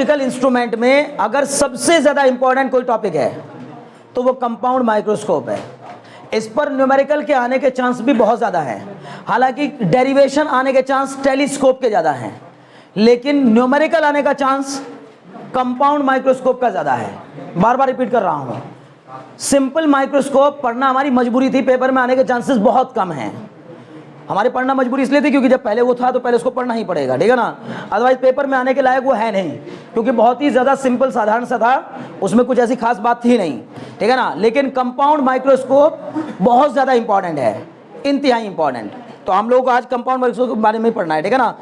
Optical instrument में अगर सबसे ज़्यादा इंपॉर्टेंट कोई टॉपिक है तो वो कंपाउंड माइक्रोस्कोप है। इस पर न्यूमेरिकल के आने के चांस भी बहुत ज़्यादा हैं, हालांकि डेरिवेशन आने के चांस टेलीस्कोप के ज़्यादा हैं, लेकिन न्यूमेरिकल आने का चांस कंपाउंड माइक्रोस्कोप का ज़्यादा है। बार बार रिपीट कर रहा हूँ, सिंपल माइक्रोस्कोप पढ़ना हमारी मजबूरी थी, पेपर में आने के चांसेस बहुत कम हैं। हमारे पढ़ना मजबूरी इसलिए थी क्योंकि जब पहले वो था तो पहले उसको पढ़ना ही पड़ेगा, ठीक है ना, अदरवाइज पेपर में आने के लायक वो है नहीं, क्योंकि बहुत ही ज़्यादा सिंपल साधारण सा था, उसमें कुछ ऐसी खास बात थी नहीं, ठीक है ना। लेकिन कंपाउंड माइक्रोस्कोप बहुत ज़्यादा इंपॉर्टेंट है, इंतहाई इंपॉर्टेंट। तो हम लोगों को आज कंपाउंड माइक्रोस्कोप के बारे में पढ़ना है, ठीक है ना।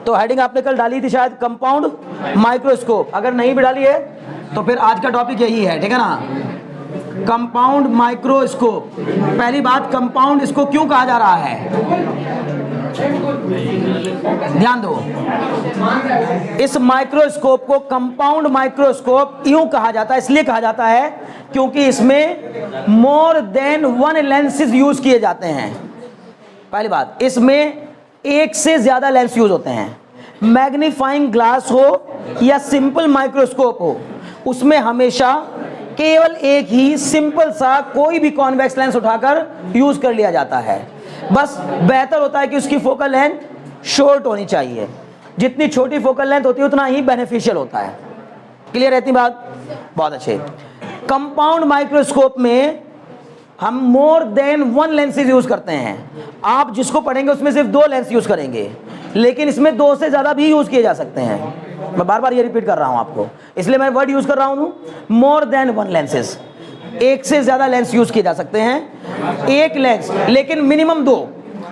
तो हेडिंग आपने कल डाली थी शायद, कंपाउंड माइक्रोस्कोप। अगर नहीं भी डाली है तो फिर आज का टॉपिक यही है, ठीक है ना, कंपाउंड माइक्रोस्कोप। पहली बात, कंपाउंड इसको क्यों कहा जा रहा है, ध्यान दो। इस माइक्रोस्कोप को कंपाउंड माइक्रोस्कोप यूं कहा जाता है, इसलिए कहा जाता है क्योंकि इसमें more than one lenses use किए जाते हैं। पहली बात, इसमें एक से ज्यादा लेंस यूज होते हैं। मैग्नीफाइंग ग्लास हो या सिंपल माइक्रोस्कोप हो, उसमें हमेशा केवल एक ही सिंपल सा कोई भी कॉन्वेक्स लेंस उठाकर यूज कर लिया जाता है। बस बेहतर होता है कि उसकी फोकल लेंथ शॉर्ट होनी चाहिए, जितनी छोटी फोकल लेंथ होती है उतना ही बेनिफिशियल होता है। क्लियर रहती बात, बहुत अच्छे। कंपाउंड माइक्रोस्कोप में हम more than one lenses use करते हैं। आप जिसको पढ़ेंगे उसमें सिर्फ 2 लेंस यूज करेंगे, लेकिन इसमें 2 से ज्यादा भी यूज किए जा सकते हैं। मैं बार बार ये रिपीट कर रहा हूं आपको, इसलिए मैं वर्ड यूज कर रहा हूं, मोर देन वन लेंसेज। एक से ज्यादा लेंस यूज किए जा सकते हैं, एक लेंस, लेकिन मिनिमम 2,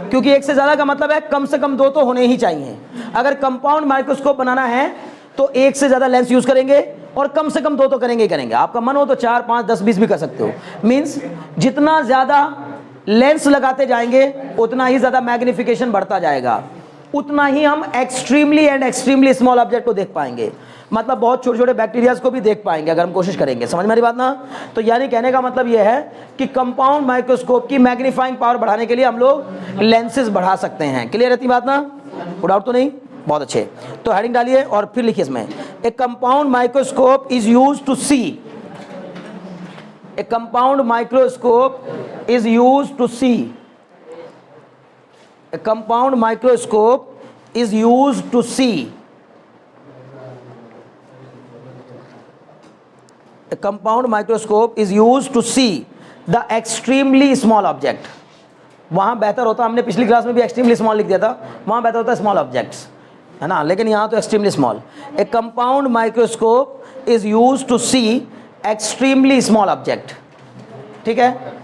क्योंकि एक से ज्यादा का मतलब है कम से कम 2 तो होने ही चाहिए। अगर कंपाउंड माइक्रोस्कोप बनाना है तो एक से ज्यादा लेंस यूज करेंगे और कम से कम 2 तो करेंगे ही करेंगे। आपका मन हो तो 4, 5, 10, 20 भी कर सकते हो। मींस जितना ज्यादा लेंस लगाते जाएंगे उतना ही ज्यादा मैग्निफिकेशन बढ़ता जाएगा, उतना ही हम extremely and extremely small object को देख पाएंगे, मतलब बहुत छोटे छोटे बैक्टीरियाज को भी देख पाएंगे अगर हम कोशिश करेंगे। समझ मेरी बात ना। तो यानी कहने का मतलब यह है कि कंपाउंड माइक्रोस्कोप की मैग्नीफाइंग पावर बढ़ाने के लिए हम लोग लेंसेज बढ़ा सकते हैं। क्लियर रहती बात ना, कोई डाउट तो नहीं, बहुत अच्छे। तो हेडिंग डालिए और फिर लिखिए इसमें, a compound microscope is use to see, a compound microscope is use to see, a compound microscope is used to see, a compound microscope is used to see the extremely small object। वहां बेहतर होता, हमने पिछली class में भी extremely small लिख दिया था, वहां बेहतर होता है स्मॉल ऑब्जेक्ट्स, है ना, लेकिन यहां तो extremely small. A compound microscope is used to see extremely small object, ठीक है।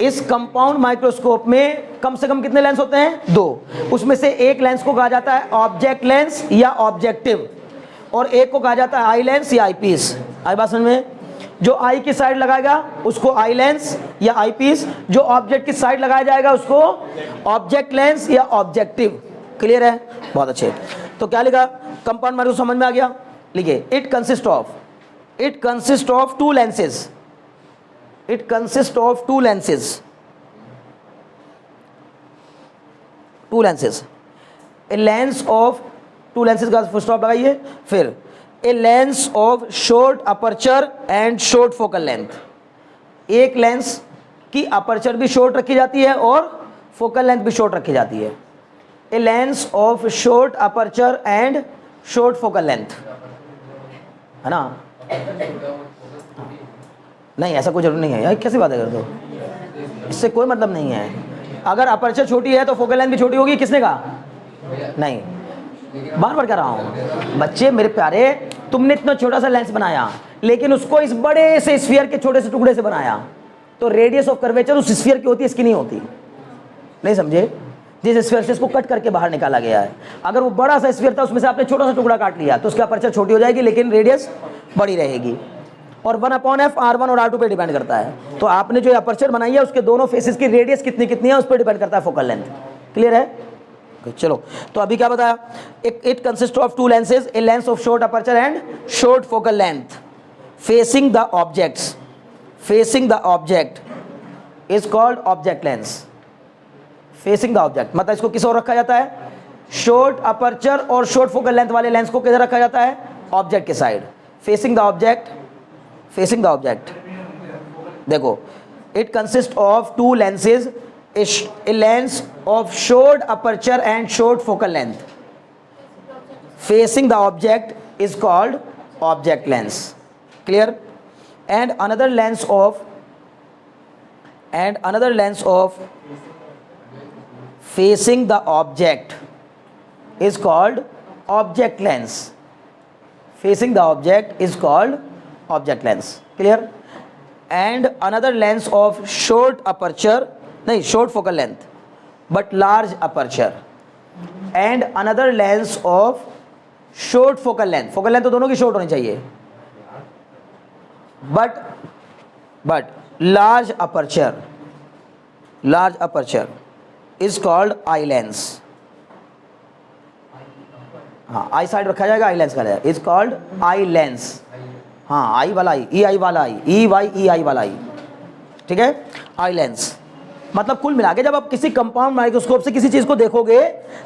इस कंपाउंड माइक्रोस्कोप में कम से कम कितने लेंस होते हैं, 2। उसमें से एक लेंस को कहा जाता है ऑब्जेक्ट लेंस या ऑब्जेक्टिव, और एक को कहा जाता है आई लेंस या आई पीस। आई बात समझ में, जो आई की साइड लगाएगा उसको आई लेंस या आई पीस, जो ऑब्जेक्ट की साइड लगाया जाएगा उसको ऑब्जेक्ट लेंस या ऑब्जेक्टिव। क्लियर है, बहुत अच्छे। तो क्या लिखा, कंपाउंड माइक्रोस्कोप समझ में आ गया, लिखिए it consist of 2 lenses, it consists of 2 lenses, 2 lenses, a lens of 2 lenses का फुल स्टॉप लगाइए, फिर a lens of short aperture and short focal length। एक लेंस की अपर्चर भी शॉर्ट रखी जाती है और फोकल लेंथ भी शॉर्ट रखी जाती है। a lens of short aperture and short focal length, है ना। नहीं ऐसा कोई जरूरी नहीं है यार, कैसी बात है कर दो, इससे कोई मतलब नहीं है। अगर अपर्चर छोटी है तो फोकल लेंथ भी छोटी होगी, किसने कहा, नहीं, बार बार कह रहा हूं बच्चे मेरे प्यारे, तुमने इतना छोटा सा लेंस बनाया लेकिन उसको इस बड़े से स्फीयर के छोटे से टुकड़े से बनाया, तो रेडियस ऑफ कर्वेचर उस स्फीयर की होती है, इसकी नहीं होती। नहीं समझे, जिस स्फीयर से इसको कट करके बाहर निकाला गया है, अगर वो बड़ा सा स्फीयर था उसमें से आपने छोटा सा टुकड़ा काट लिया तो उसकी अपर्चर छोटी हो जाएगी लेकिन रेडियस बड़ी रहेगी, और 1/f R1 और R2 पे डिपेंड करता है। तो आपने जो अपर्चर बनाई है उसके दोनों फेसेस की रेडियस कितनी है उस पर डिपेंड करता है फोकल लेंथ। क्लियर है, चलो। तो अभी क्या बताया, it consist of 2 lenses, a lens of short aperture and short focal length facing the objects, facing the object is called object lens. Facing the object मतलब इसको किस ओर रखा जाता है, शॉर्ट अपर्चर और शॉर्ट फोकल लेंथ वाले lens को किधर रखा जाता है, ऑब्जेक्ट के side, facing the object, facing the object. देखो, it consist of two lenses, a lens of short aperture and short focal length. Facing the object is called object lens, clear. And another lens of facing the object is called object lens. Facing the object is called object lens, clear. And another lens of short aperture, नहीं, short focal length but large aperture, and another lens of short focal length, focal length तो दोनों की short होनी चाहिए, but large aperture is called eye lens. हाँ, आई side रखा जाएगा, eye lens का जाएगा, इज कॉल्ड आई लेंस। हाँ, आई वाला आई, ई आई वाला आई, ई वाई ई आई वाला आई, ठीक है, आई लेंस। मतलब कुल मिला के जब आप किसी कंपाउंड माइक्रोस्कोप से किसी चीज को देखोगे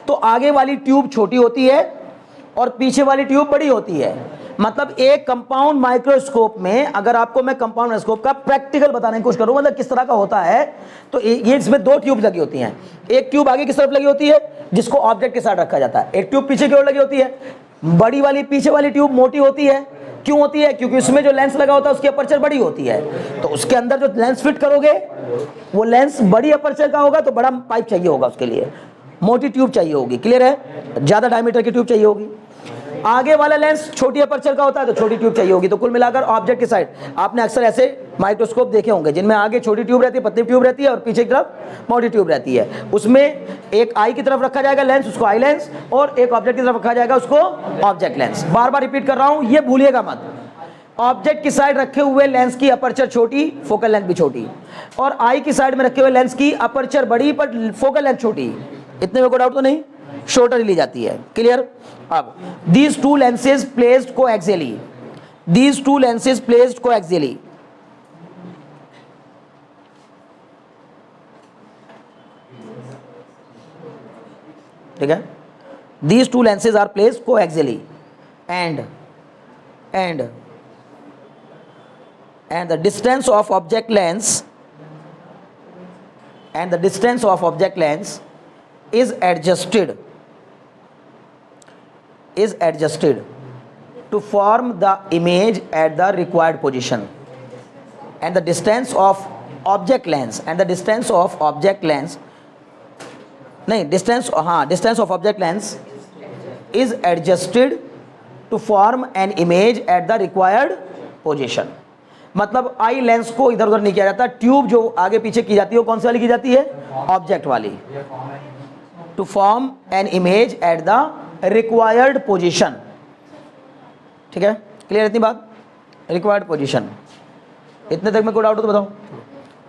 तो आगे वाली ट्यूब छोटी होती है और पीछे वाली ट्यूब बड़ी होती है। मतलब एक कंपाउंड माइक्रोस्कोप में, अगर आपको मैं कंपाउंड माइक्रोस्कोप का प्रैक्टिकल बताने की कोशिश करूं, मतलब किस तरह का होता है, तो ये इसमें दो ट्यूब लगी होती हैं। एक ट्यूब आगे की तरफ लगी होती है जिसको ऑब्जेक्ट के साथ रखा जाता है, एक ट्यूब पीछे की ओर लगी होती है। बड़ी वाली पीछे वाली ट्यूब मोटी होती है, क्यों होती है? क्योंकि उसमें जो लेंस लगा होता है उसकी अपर्चर बड़ी होती है, तो उसके अंदर जो लेंस फिट करोगे वो लेंस बड़ी अपर्चर का होगा, तो बड़ा पाइप चाहिए होगा, उसके लिए मोटी ट्यूब चाहिए होगी, क्लियर है, ज्यादा डायमीटर की ट्यूब चाहिए होगी। आगे वाला लेंस छोटी अपर्चर का होता है तो छोटी ट्यूब चाहिए होगी। तो कुल मिलाकर ऑब्जेक्ट की साइड आपने अक्सर ऐसे माइक्रोस्कोप देखे होंगे जिनमें आगे छोटी ट्यूब रहती है, पतली ट्यूब रहती है, और पीछे की तरफ मोटी ट्यूब रहती है। उसमें एक आई की तरफ रखा जाएगा लेंस, उसको आई लेंस, और एक ऑब्जेक्ट की तरफ रखा जाएगा उसको ऑब्जेक्ट लेंस। बार बार रिपीट कर रहा हूं, ये भूलिएगा मत। ऑब्जेक्ट की साइड रखे हुए लेंस की अपर्चर छोटी, फोकल लेंथ भी छोटी, और आई की साइड में रखे हुए लेंस की अपर्चर बड़ी पर फोकल लेंथ छोटी। इतने में कोई डाउट तो नहीं? शॉर्टर ली जाती है, क्लियर। अब these two lenses placed coaxially, these two lenses placed coaxially, ठीक है, these two lenses are placed coaxially and the distance of object lens is adjusted to form the image at the required position, and the distance of object lens is adjusted to form an image at the required position। मतलब eye lens को इधर उधर नहीं किया जाता, tube जो आगे पीछे की जाती है वो कौन सी वाली की जाती है? ऑब्जेक्ट वाली। To form an image at the required position, ठीक है, क्लियर इतनी बात? रिक्वायर्ड पोजीशन, इतने तक में कोई डाउट हो तो बताओ,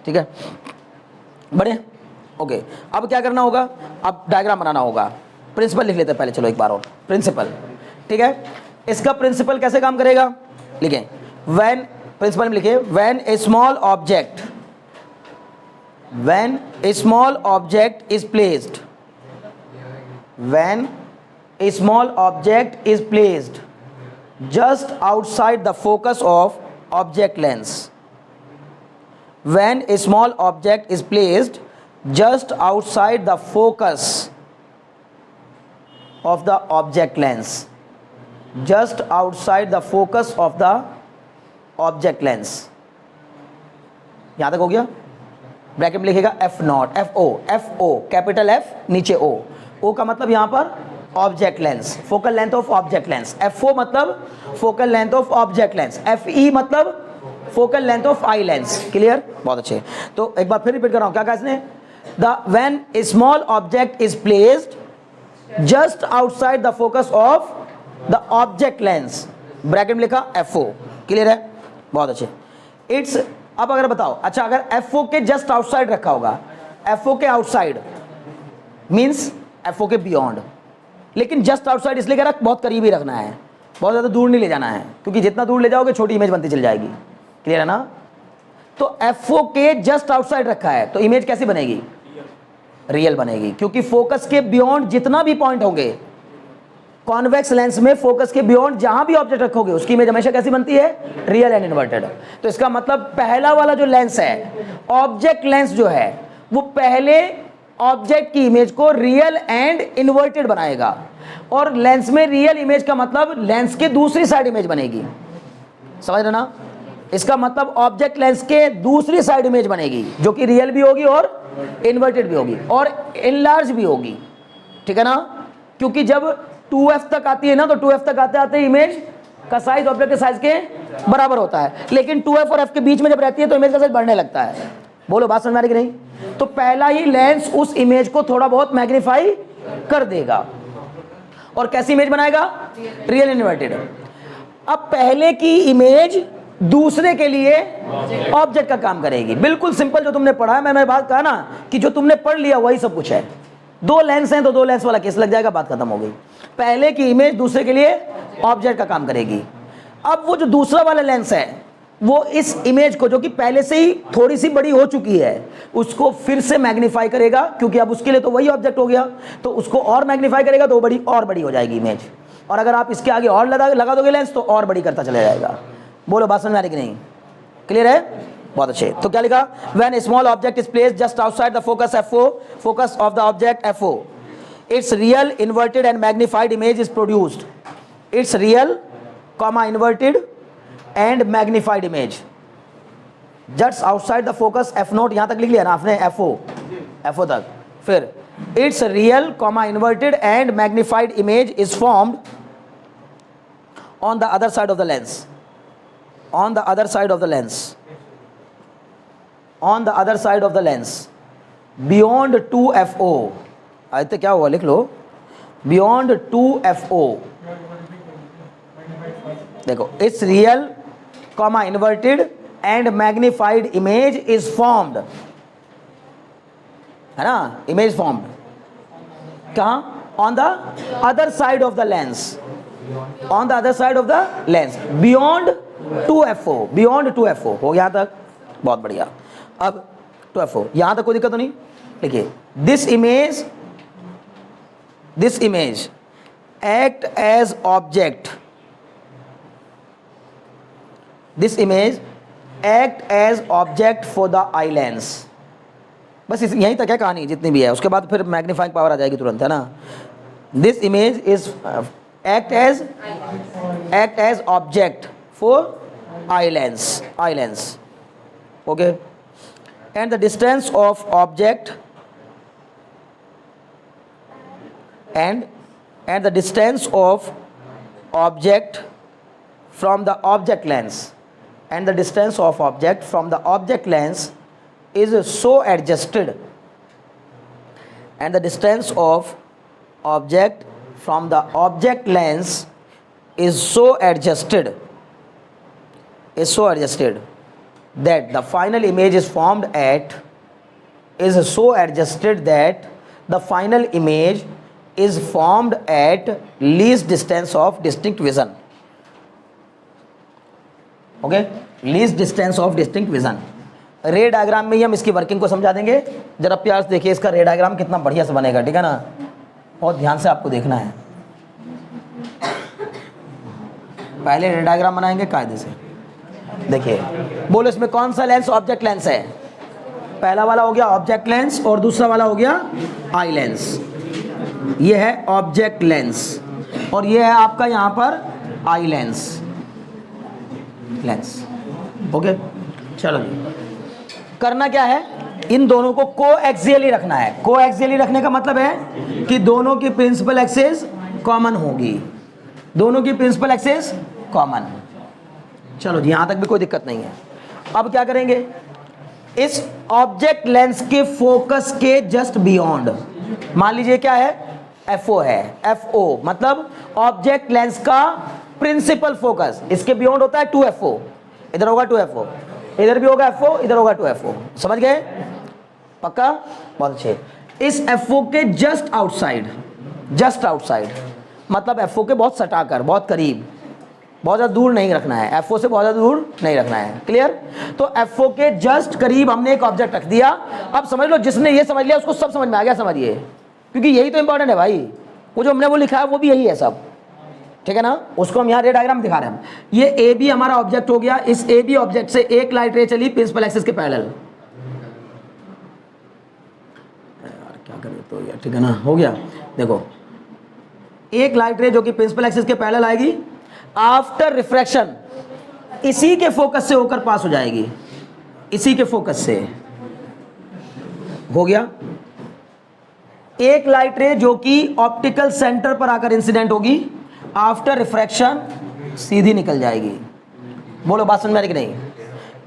ठीक है, बड़े ओके। अब क्या करना होगा? अब डायग्राम बनाना होगा। प्रिंसिपल लिख लेते हैं पहले, चलो एक बार और प्रिंसिपल, ठीक है। इसका प्रिंसिपल कैसे काम करेगा लिखें, व्हेन, प्रिंसिपल में लिखे, when A small object is placed, when a small object is placed just outside the focus of object lens, when a small object is placed just outside the focus of the object lens, just outside the focus of the object lens, यहां तक हो गया। Bracket में लिखेगा F0, FO, capital F नीचे O का मतलब यहां पर object lens, focal length of object lens. FO मतलब focal length of object lens, FE मतलब focal length of eye lens, clear, बहुत अच्छे। तो एक बार फिर रिपीट कर रहा हूं, क्या कहा इसने? When A small object is placed just outside the focus of the object lens, bracket में लिखा FO, क्लियर है, बहुत अच्छे। इट्स, अब अगर बताओ, अच्छा अगर FO के जस्ट आउटसाइड रखा होगा, FO के आउटसाइड मीन्स FO के बियॉन्ड, लेकिन जस्ट आउटसाइड इसलिए कह रहा बहुत करीब ही रखना है, बहुत ज़्यादा दूर नहीं ले जाना है, क्योंकि जितना दूर ले जाओगे छोटी इमेज बनती चल जाएगी, क्लियर है ना। तो FO के जस्ट आउटसाइड रखा है तो इमेज कैसी बनेगी? रियल बनेगी, क्योंकि फोकस के बियॉन्ड जितना भी पॉइंट होंगे कॉन्वेक्स लेंस में फोकस के बियॉन्ड जहां भी ऑब्जेक्ट रखोगे उसकी इमेज हमेशा कैसी बनती है, रियल एंड इन्वर्टेड। तो इसका मतलब पहला वाला जो लेंस है, ऑब्जेक्ट लेंस जो है, वो पहले ऑब्जेक्ट की इमेज को रियल एंड इन्वर्टेड बनाएगा, और लेंस में रियल इमेज का मतलब लेंस के दूसरी साइड इमेज बनेगी, समझ रहे ना। इसका मतलब ऑब्जेक्ट लेंस के दूसरी साइड इमेज बनेगी जो कि रियल भी होगी और इन्वर्टेड भी होगी और इनलार्ज भी होगी, ठीक है ना। क्योंकि जब 2f तक आती है ना, तो 2f तक आते आते इमेज का साइज ऑब्जेक्ट के साइज के बराबर होता है, लेकिन 2f और f के बीच में जब रहती है तो इमेज का साइज बढ़ने लगता है। बोलो बात समझ में आ रही कि नहीं। तो पहला ही लेंस उस इमेज को थोड़ा बहुत मैग्नीफाई कर देगा और कैसी इमेज बनाएगा, रियल इन्वर्टेड। अब पहले की इमेज दूसरे के लिए ऑब्जेक्ट का काम करेगी, बिल्कुल सिंपल जो तुमने पढ़ा है। मैंने बात कहा ना कि जो तुमने पढ़ लिया वही सब कुछ है। दो लेंस हैं तो दो लेंस वाला केस लग जाएगा, बात खत्म हो गई। पहले की इमेज दूसरे के लिए ऑब्जेक्ट का काम करेगी। अब वो जो दूसरा वाला लेंस है वो इस इमेज को, जो कि पहले से ही थोड़ी सी बड़ी हो चुकी है, उसको फिर से मैग्नीफाई करेगा, क्योंकि अब उसके लिए तो वही ऑब्जेक्ट हो गया, तो उसको और मैग्नीफाई करेगा तो बड़ी और बड़ी हो जाएगी इमेज। और अगर आप इसके आगे और लगा दोगे लेंस तो और बड़ी करता चला जाएगा। बोलो बात समझ में आ रही कि नहीं, क्लियर है, बहुत अच्छे। तो क्या लिखा, when small object is placed just outside the focus FO, focus of the object FO, its real inverted and magnified image is produced. Its real comma inverted and magnified image just outside the focus F0, यहां तक लिख लिया ना आपने, FO तक। फिर its real comma inverted and magnified image is formed on the other side of the lens, on the other side of the lens, on the other side of the lens beyond 2FO। आयते क्या हुआ, लिख लो beyond 2FO। देखो, it's real comma inverted and magnified image is formed, है ना, image formed कहाँ, on the other side of the lens, on the other side of the lens beyond 2FO, beyond 2FO हो गया तक, बहुत बढ़िया। अब 2FO यहां तक कोई दिक्कत तो नहीं। देखिए, this image act as object, this image act as object for the eye lens। बस यहीं तक है कहानी, जितनी भी है, उसके बाद फिर मैग्नीफाइंग पावर आ जाएगी तुरंत, है ना। this image is act as object for eye lens, okay, and the distance of object and the distance of object from the object lens, and the distance of object from the object lens is so adjusted, and the distance of object from the object lens is so adjusted that the final image is formed at, is so adjusted that the final image is formed at least distance of distinct vision, okay, least distance of distinct vision। रे diagram में ही हम इसकी working को समझा देंगे। जरा प्यार से देखिए इसका रे डायग्राम कितना बढ़िया से बनेगा, ठीक है ना, बहुत ध्यान से आपको देखना है। पहले रे डायग्राम बनाएंगे कायदे से। देखिए, बोलो इसमें कौन सा लेंस ऑब्जेक्ट लेंस है, पहला वाला हो गया ऑब्जेक्ट लेंस और दूसरा वाला हो गया आई लेंस। ये है ऑब्जेक्ट लेंस और ये है आपका यहां पर आई लेंस, ओके। चलो जी, करना क्या है, इन दोनों को कोएक्सियली रखना है। कोएक्सियली रखने का मतलब है कि दोनों की प्रिंसिपल एक्सिस कॉमन होगी, दोनों की प्रिंसिपल एक्सिस कॉमन। चलो जी, यहां तक भी कोई दिक्कत नहीं है। अब क्या करेंगे, इस ऑब्जेक्ट लेंस के फोकस के जस्ट बियॉन्ड, मान लीजिए क्या है, FO है, FO मतलब ऑब्जेक्ट लेंस का प्रिंसिपल फोकस, इसके बियॉन्ड होता है 2FO, इधर होगा 2FO, इधर भी होगा FO, इधर होगा 2FO, समझ गए, पक्का, बहुत अच्छे। इस FO के जस्ट आउटसाइड मतलब FO के बहुत सटाकर, बहुत करीब, बहुत ज़्यादा दूर नहीं रखना है, FO से बहुत ज़्यादा दूर नहीं रखना है, क्लियर। तो FO के जस्ट करीब हमने एक ऑब्जेक्ट रख दिया। अब समझ लो, जिसने ये समझ लिया उसको सब समझ में आ गया, समझिए, क्योंकि यही तो इंपॉर्टेंट है भाई, वो जो हमने वो लिखा है वो भी यही है सब, ठीक है ना, उसको हम यहाँ रे डायग्राम दिखा रहे हैं। ये ए बी हमारा ऑब्जेक्ट हो गया, इस ए बी ऑब्जेक्ट से एक लाइट रे चली प्रिंसिपल एक्सिस के पैरेलल। यार क्या करें तो यार, ठीक है ना, हो गया। देखो एक लाइट रे जो कि प्रिंसिपल एक्सिस के पैरेलल आएगी, आफ्टर रिफ्रैक्शन इसी के फोकस से होकर पास हो जाएगी, इसी के फोकस से। हो गया। एक लाइट रे जो कि ऑप्टिकल सेंटर पर आकर इंसिडेंट होगी, आफ्टर रिफ्रैक्शन सीधी निकल जाएगी। बोलो बात समझ में आ रही कि नहीं?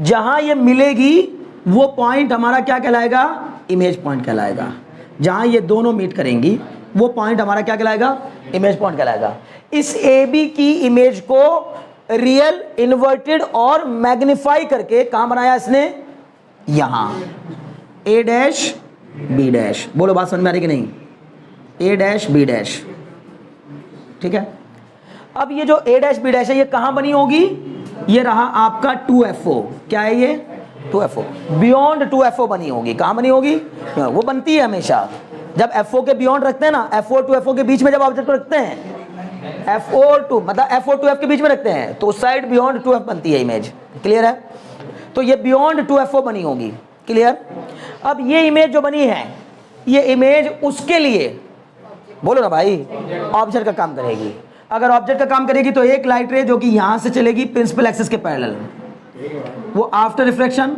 जहां ये मिलेगी वो पॉइंट हमारा क्या कहलाएगा? इमेज पॉइंट कहलाएगा। जहां ये दोनों मीट करेंगी वो पॉइंट हमारा क्या कहलाएगा? इमेज पॉइंट कहलाएगा। इस ए बी की इमेज को रियल, इन्वर्टेड और मैग्नीफाई करके कहां बनाया इसने? यहां ए डैश बी डैश। बोलो बात समझ में आ रही कि नहीं? ए डैश बी डैश, ठीक है। अब ये जो ए डैश बी डैश है ये कहां बनी होगी? ये रहा आपका 2FO। क्या है ये? 2FO। बियॉन्ड 2FO बनी होगी। कहां बनी होगी? वो बनती है हमेशा जब FO के बियॉन्ड रखते हैं ना, FO और 2FO के बीच में जब ऑब्जेक्ट को रखते हैं, FO और 2 मतलब FO 2F के बीच में रखते हैं तो उस साइड बियॉन्ड 2F बनती है इमेज। क्लियर है? तो ये बियॉन्ड 2FO बनी होगी। क्लियर? अब ये इमेज जो बनी है, ये इमेज उसके लिए, बोलो ना भाई, ऑब्जेक्ट का काम करेगी। अगर ऑब्जेक्ट का काम करेगी तो एक लाइट रे जो कि यहां से चलेगी प्रिंसिपल एक्सिस के पैरेलल, वो आफ्टर रिफ्लेक्शन,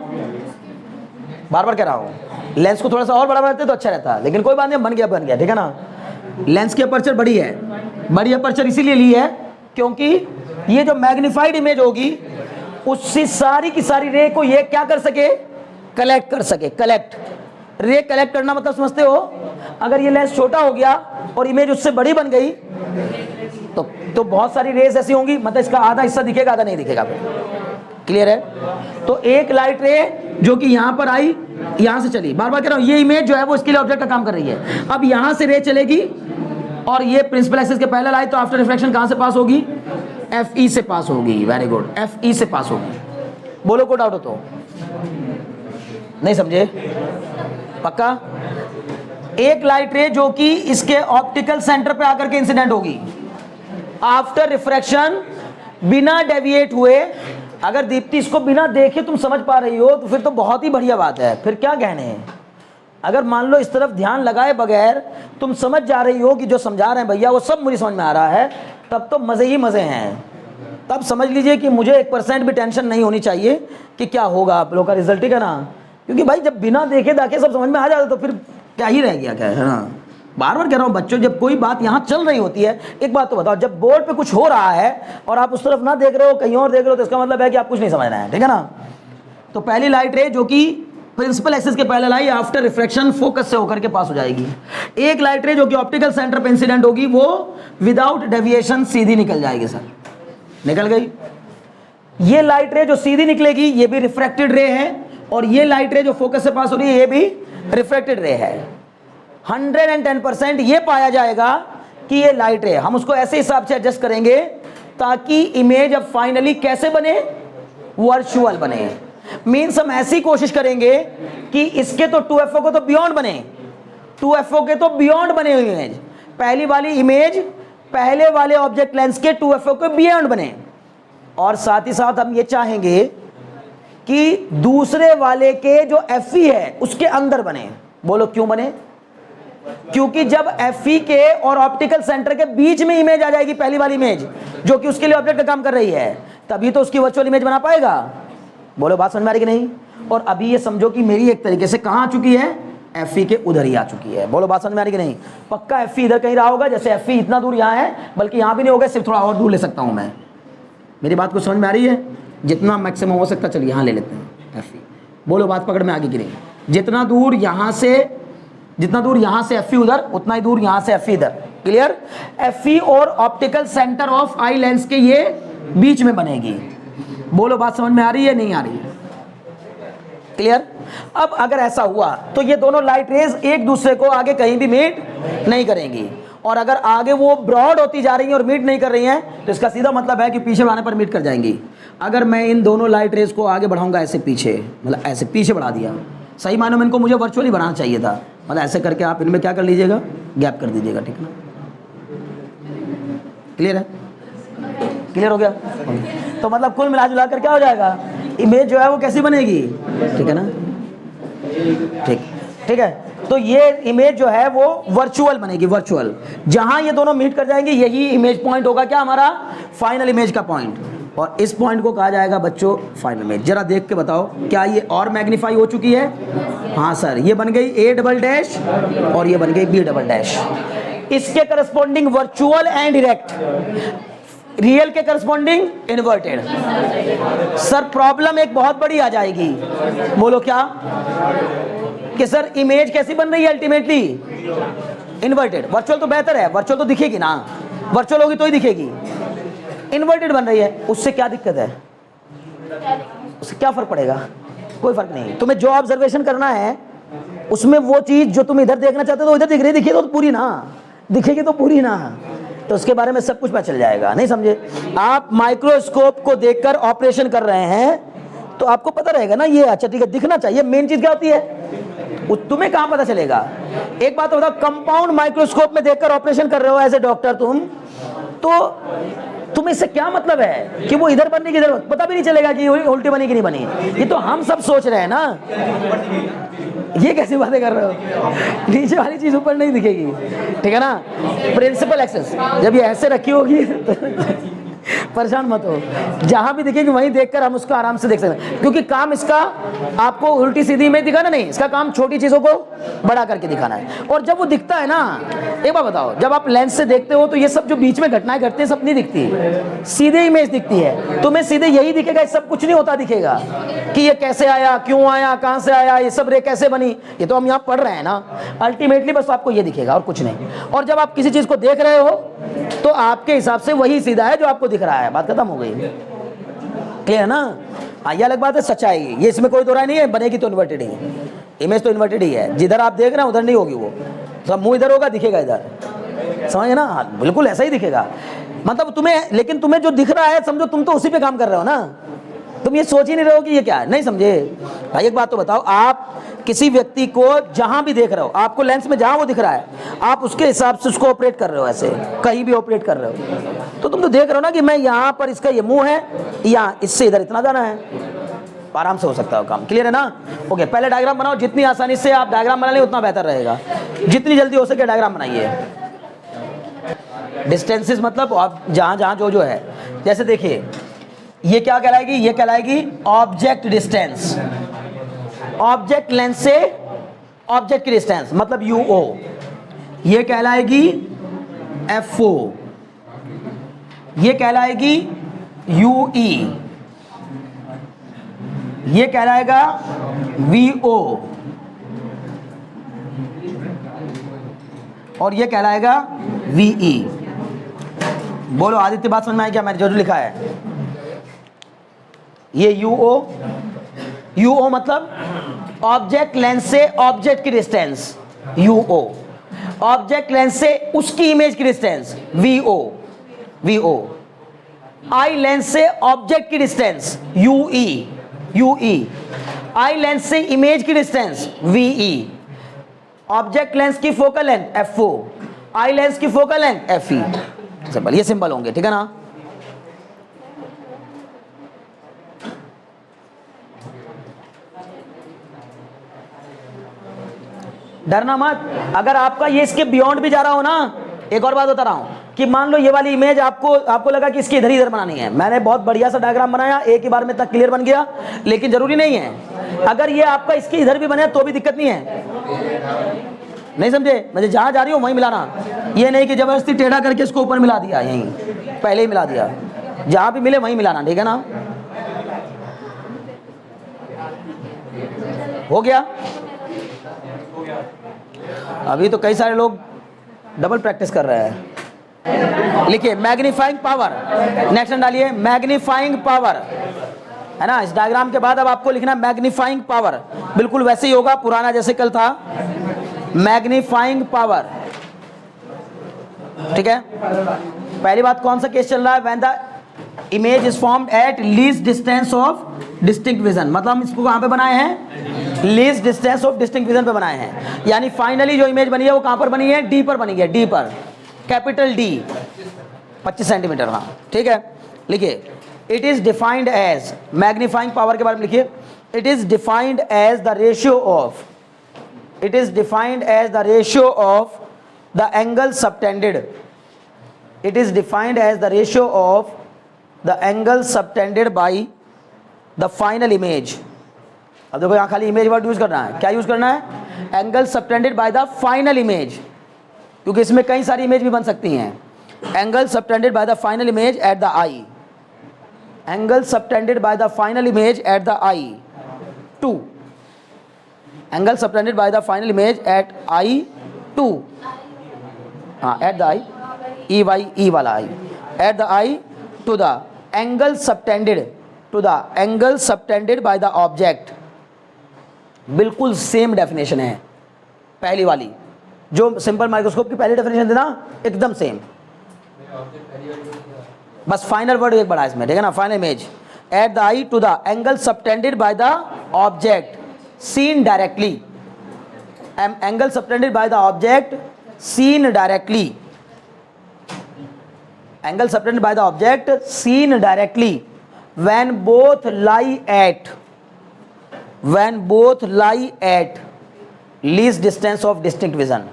बार बार कह रहा हूं, लेंस को थोड़ा सा और बड़ा बनाते तो अच्छा रहता, लेकिन कोई बात नहीं, बन गया, ठीक है ना। लेंस की अपर्चर बड़ी है, बड़ी अपर्चर इसीलिए ली है क्योंकि ये जो मैग्नीफाइड इमेज होगी उससे सारी की सारी रे को ये क्या कर सके? कलेक्ट कर सके। कलेक्ट, रे कलेक्ट करना मतलब समझते हो? अगर ये लेंस छोटा हो गया और इमेज उससे बड़ी बन गई तो बहुत सारी रेस ऐसी होंगी, मतलब इसका आधा हिस्सा दिखेगा, आधा नहीं दिखेगा। क्लियर है? तो एक लाइट रे जो कि यहां पर आई, यहां से चली, बार बार कह रहा हूं, ये इमेज जो है वो इसके लिए ऑब्जेक्ट का काम कर रही है। अब यहां से रे चलेगी और ये प्रिंसिपल एक्सिस के पैरेलल आई तो आफ्टर रिफ्लेक्शन कहां से पास होगी? FE से पास होगी। वेरी गुड, FE से पास होगी। बोलो कोई डाउट हो तो? नहीं समझे? पक्का? एक लाइट रे जो कि इसके ऑप्टिकल सेंटर पे आकर के इंसिडेंट होगी, आफ्टर रिफ्रैक्शन बिना डेविएट हुए, अगर दीप्ति इसको बिना देखे तुम समझ पा रही हो तो फिर तो बहुत ही बढ़िया बात है, फिर क्या कहने हैं। अगर मान लो इस तरफ ध्यान लगाए बगैर तुम समझ जा रही हो कि जो समझा रहे हैं भैया वो सब मुझे समझ में आ रहा है, तब तो मजे ही मजे हैं। तब समझ लीजिए कि मुझे 1% भी टेंशन नहीं होनी चाहिए कि क्या होगा आप लोगों का रिजल्ट, ठीक है ना। क्योंकि भाई जब बिना देखे दाखे सब समझ में आ जाता तो फिर क्या ही रह गया, क्या है ना। बार बार कह रहा हूँ बच्चों, जब कोई बात यहाँ चल रही होती है, एक बात तो बताओ, जब बोर्ड पे कुछ हो रहा है और आप उस तरफ ना देख रहे हो, कहीं और देख रहे हो, तो इसका मतलब है कि आप कुछ नहीं समझ रहे हैं, ठीक है ना। तो पहली लाइट रे जो कि प्रिंसिपल एक्सिस के पैरेलल आई, आफ्टर रिफ्रैक्शन फोकस से होकर के पास हो जाएगी। एक लाइट रे जो कि ऑप्टिकल सेंटर पे इंसिडेंट होगी, वो विदाउट डेविएशन सीधी निकल जाएगी। सर निकल गई। ये लाइट रे जो सीधी निकलेगी ये भी रिफ्रैक्टेड रे है, और ये लाइट रे जो फोकस से पास हो रही है ये भी रिफ्रैक्टेड रे है। 110% ये पाया जाएगा कि ये लाइट रे, हम उसको ऐसे हिसाब से एडजस्ट करेंगे ताकि इमेज अब फाइनली कैसे बने? वर्चुअल बने। मीन्स हम ऐसी कोशिश करेंगे कि इसके तो 2FO को तो बियॉन्ड बने, 2FO के तो बियॉन्ड बने हुई इमेज, पहली वाली इमेज पहले वाले ऑब्जेक्ट लेंस के 2FO के बियॉन्ड बने, और साथ ही साथ हम ये चाहेंगे कि दूसरे वाले के जो FE है उसके अंदर बने। बोलो क्यों बने? क्योंकि जब FE के और ऑप्टिकल सेंटर के बीच में इमेज आ जाएगी, पहली वाली इमेज जो कि उसके लिए ऑब्जेक्ट का काम कर रही है, तभी तो उसकी वर्चुअल इमेज बना पाएगा। बोलो बात समझ में आ रही कि नहीं? और अभी ये समझो कि मेरी एक तरीके से कहां आ चुकी है? FE के उधर ही आ चुकी है। बोलो बात समझ में आ रही कि नहीं? पक्का FE इधर कहीं रहा होगा, जैसे FE इतना दूर यहाँ है, बल्कि यहाँ भी नहीं होगा, सिर्फ थोड़ा और दूर ले सकता हूँ मैं। मेरी बात को समझ में आ रही है? जितना मैक्सिमम हो सकता, चलिए यहाँ ले लेते हैं FE। बोलो बात पकड़ में आगे की नहीं? जितना दूर यहाँ से FE उधर, उतना ही दूर यहाँ से FE इधर। क्लियर? FE और optical centre of I lens के ये बीच में बनेगी। बोलो बात समझ में आ रही है नहीं आ रही है? क्लियर? अब अगर ऐसा हुआ तो ये दोनों लाइट रेज एक दूसरे को आगे कहीं भी मीट नहीं करेंगी, और अगर आगे वो ब्रॉड होती जा रही हैं और मीट नहीं कर रही हैं तो इसका सीधा मतलब है कि पीछे बढ़ाने पर मीट कर जाएंगी। अगर मैं इन दोनों लाइट रेज को आगे बढ़ाऊंगा ऐसे पीछे, मतलब ऐसे पीछे बढ़ा दिया, सही मायने में इनको मुझे वर्चुअली बढ़ाना चाहिए था, मतलब ऐसे करके आप इनमें क्या कर लीजिएगा? गैप कर दीजिएगा, ठीक है ना। क्लियर है? क्लियर हो गया? तो मतलब कुल मिला जुला कर क्या हो जाएगा, इमेज जो है वो कैसी बनेगी, ठीक है ना? ठीक है। तो ये इमेज जो है वो वर्चुअल बनेगी, वर्चुअल। जहां ये दोनों मीट कर जाएंगे यही इमेज पॉइंट होगा क्या, हमारा फाइनल इमेज का पॉइंट। और इस पॉइंट को कहा जाएगा बच्चों फाइनल इमेज। जरा देख के बताओ क्या ये और मैग्नीफाई हो चुकी है? हाँ सर, ये बन गई A डबल डैश और ये बन गई B डबल डैश। इसके corresponding virtual and direct, real के करस्पॉन्डिंग इन्वर्टेड। सर प्रॉब्लम एक बहुत बड़ी आ जाएगी, बोलो क्या, कि सर इमेज कैसी बन रही है अल्टीमेटली इन्वर्टेड। वर्चुअल तो बेहतर है, वर्चुअल तो दिखेगी ना, वर्चुअल होगी तो ही दिखेगी। इन्वर्टेड बन रही है, उससे क्या दिक्कत है, उससे क्या फर्क पड़ेगा? कोई फर्क नहीं। तुम्हें जो ऑब्जर्वेशन करना है उसमें वो चीज जो तुम इधर देखना चाहते हो तो इधर दिख रही, दिखेगी तो पूरी ना, दिखेगी तो पूरी ना, तो उसके बारे में सब कुछ पता चल जाएगा। नहीं समझे? आप माइक्रोस्कोप को देखकर ऑपरेशन कर रहे हैं तो आपको पता रहेगा ना, ये अच्छा ठीक है दिखना चाहिए। मेन चीज क्या होती है, तुम्हें कहां पता चलेगा? एक बात तो बताओ, कंपाउंड माइक्रोस्कोप में देखकर ऑपरेशन कर रहे हो एज ए डॉक्टर तुम, तो तुम्हें इससे क्या मतलब है कि वो इधर बनने की जरूरत, पता भी नहीं चलेगा कि उल्टी बनी कि नहीं बनी। ये तो हम सब सोच रहे हैं ना, ये कैसी बातें कर रहे हो, नीचे वाली चीज ऊपर नहीं दिखेगी, ठीक है ना? प्रिंसिपल एक्सेस जब ये ऐसे रखी होगी परेशान मत हो, जहां भी दिखेगी वहीं देखकर हम उसको आराम से देख सकते हैं, क्योंकि काम इसका आपको उल्टी सीधी इमेज दिखाना नहीं, इसका काम छोटी चीजों को बड़ा करके दिखाना है। और जब वो दिखता है ना, एक बार बताओ, जब आप लेंस से देखते हो तो ये सब जो बीच में घटनाएं घटती है सब नहीं दिखती, सीधे इमेज दिखती है। तुम्हें सीधे यही दिखेगा, सब कुछ नहीं होता दिखेगा कि ये कैसे आया, क्यों आया, कहां से आया, ये सब रे कैसे बनी, ये तो हम यहाँ पढ़ रहे हैं ना। अल्टीमेटली बस आपको ये दिखेगा और कुछ नहीं। और जब आप किसी चीज को देख रहे हो तो आपके हिसाब से वही सीधा है जो आपको दिख रहा है, बात खत्म हो गई। क्लियर है ना? ये अलग बात है सच्चाई, ये इसमें कोई दो राय नहीं है, बनेगी तो इन्वर्टेड ही, इमेज तो इन्वर्टेड ही है। जिधर आप देख रहे हैं उधर नहीं होगी, वो सब मुंह इधर होगा दिखेगा इधर, समझे ना? बिल्कुल ऐसा ही दिखेगा। मतलब तुम्हें, लेकिन तुम्हें जो दिख रहा है समझो तुम तो उसी पे काम कर रहे हो ना, तुम ये सोच ही नहीं रहे हो कि ये क्या है। नहीं समझे भाई? एक बात तो बताओ, आप किसी व्यक्ति को जहां भी देख रहे हो, आपको लेंस में जहां वो दिख रहा है, आप उसके हिसाब से उसको ऑपरेट कर रहे हो, ऐसे कहीं भी ऑपरेट कर रहे हो तो तुम तो देख रहे हो ना कि मैं यहाँ पर इसका ये मुंह है, यहाँ इससे इधर इतना जाना है, आराम से हो सकता है काम। क्लियर है ना? ओके, पहले डायग्राम बनाओ, जितनी आसानी से आप डायग्राम बना लें उतना बेहतर रहेगा, जितनी जल्दी हो सके डायग्राम बनाइए। डिस्टेंसेस मतलब आप जहां जहां जो जो है, जैसे देखिए ये क्या कहलाएगी, ये कहलाएगी ऑब्जेक्ट डिस्टेंस, ऑब्जेक्ट लेंस से ऑब्जेक्ट की डिस्टेंस मतलब UO, ये कहलाएगी FO, ये कहलाएगी UE, ये कहलाएगा VO और ये कहलाएगा VE। बोलो आदित्य, बात समझ में आई क्या मैंने जो लिखा है? ये UO मतलब ऑब्जेक्ट लेंस से ऑब्जेक्ट की डिस्टेंस UO, ऑब्जेक्ट लेंस से उसकी इमेज की डिस्टेंस VO, आई लेंस से ऑब्जेक्ट की डिस्टेंस UE, आई लेंस से इमेज की डिस्टेंस VE, ऑब्जेक्ट लेंस की फोकल लेंथ FO, आई लेंस की फोकल लेंथ FE। सिंपल, ये सिंपल होंगे, ठीक है ना? डरना मत, अगर आपका ये इसके बियॉन्ड भी जा रहा हो ना। एक और बात बता रहा हूं कि मान लो ये वाली इमेज आपको लगा कि इसकी इधर ही इधर बनानी है, मैंने बहुत बढ़िया सा डायग्राम बनाया, एक ही बार में तक क्लियर बन गया, लेकिन जरूरी नहीं है। अगर ये आपका इसकी इधर भी बने तो भी दिक्कत नहीं है, नहीं समझे? मुझे जहां जा रही हूं वहीं मिलाना, ये नहीं कि जबरदस्ती टेढ़ा करके इसको ऊपर मिला दिया, यहीं पहले ही मिला दिया, जहां भी मिले वहीं मिलाना, ठीक है ना? हो गया? अभी तो कई सारे लोग डबल प्रैक्टिस कर रहे हैं। लिखिए मैग्नीफाइंग पावर, नेक्स्ट डालिए मैग्नीफाइंग पावर, है ना? इस डायग्राम के बाद अब आपको लिखना मैग्नीफाइंग पावर, बिल्कुल वैसे ही होगा पुराना जैसे कल था, मैग्नीफाइंग पावर, ठीक है? पहली बात कौन सा केस चल रहा है? When the image is formed at least distance of distinct vision, मतलब हम इसको कहां पे बनाए हैं? Least distance of distinct vision पे बनाए हैं। यानी फाइनली जो इमेज बनी है वो कहां पर बनी है? D पर बनी है, D पर, कैपिटल D 25 सेंटीमीटर, हाँ ठीक है। लिखिए, it is defined as, magnifying power के बारे में लिखिए, it is defined as the ratio of, it is defined as the ratio of the angle subtended, it is defined as the ratio of the angle subtended by the final image। अब देखो यहाँ खाली image word use करना है, क्या use करना है, angle subtended by the final image, क्योंकि इसमें कई सारी इमेज भी बन सकती हैं। Angle subtended by the final image at the eye, angle subtended by the final image at the eye to, angle subtended by the final image at eye to, हाँ at the eye, E Y E वाला eye, at the eye to the angle subtended, to the angle subtended by the object. बिल्कुल same definition है पहली वाली, जो simple microscope की पहली definition थी ना, एकदम सेम, बस फाइनल वर्ड एक बड़ा इसमें, ठीक है ना, final image at the eye to the angle subtended by the object seen directly, angle subtended by the object seen directly, angle subtended by the object seen directly when both lie at, when both lie at least distance of distinct vision,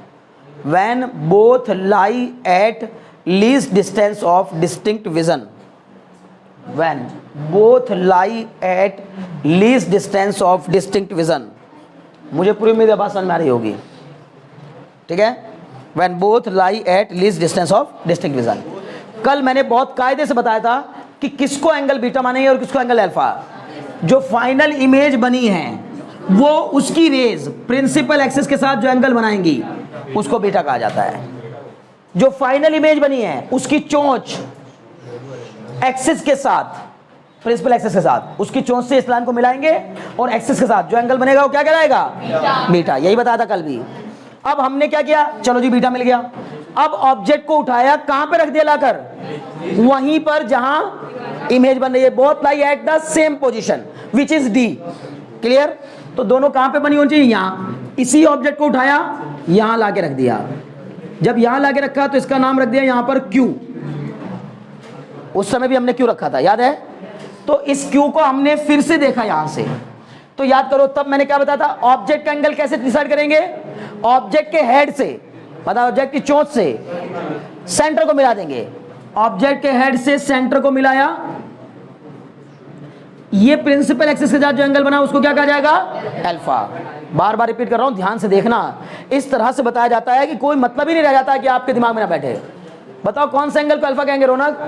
when both lie at least distance of distinct vision, when both lie at least distance of distinct vision। मुझे पूरी मेरी बात समझ में आ रही होगी, ठीक है, when both lie at least distance of distinct vision। कल मैंने बहुत कायदे से बताया था कि किसको एंगल बीटा मानेंगे और किसको एंगल अल्फा। जो फाइनल इमेज बनी है वो उसकी रेज प्रिंसिपल एक्सिस के साथ जो एंगल बनाएंगी उसको बीटा कहा जाता है। जो फाइनल इमेज बनी है उसकी चोंच एक्सिस के साथ, प्रिंसिपल एक्सिस के साथ, उसकी चोंच से इस लाइन को मिलाएंगे और एक्सिस के साथ जो एंगल बनेगा वो क्या कहलाएगा, बीटा। यही बताया था कल भी। अब हमने क्या किया, चलो जी बीटा मिल गया, अब ऑब्जेक्ट को उठाया, कहां पे रख दिया लाकर, वहीं पर जहां इमेज बन रही है, both lie at the same position which is D. Clear? तो दोनों कहां पे बनी होनी चाहिए, यहां। इसी ऑब्जेक्ट को उठाया, यहां लाके रख दिया। जब यहां लाके रखा तो इसका नाम रख दिया यहां पर क्यू। उस समय भी हमने क्यू रखा था, याद है? तो इस क्यू को हमने फिर से देखा यहां से, तो याद करो तब मैंने क्या बताया था, ऑब्जेक्ट का एंगल कैसे डिसाइड करेंगे, ऑब्जेक्ट के हेड से, मतलब ऑब्जेक्ट की चोंच से सेंटर को मिला देंगे। ऑब्जेक्ट के हेड से सेंटर को मिलाया, ये प्रिंसिपल एक्सिस के साथ जो एंगल बना उसको क्या कहा जाएगा, अल्फा। बार बार रिपीट कर रहा हूं, ध्यान से देखना। इस तरह से बताया जाता है कि कोई मतलब ही नहीं रह जाता है कि आपके दिमाग में ना बैठे। बताओ कौन सा एंगल को अल्फा कहेंगे, रौनक?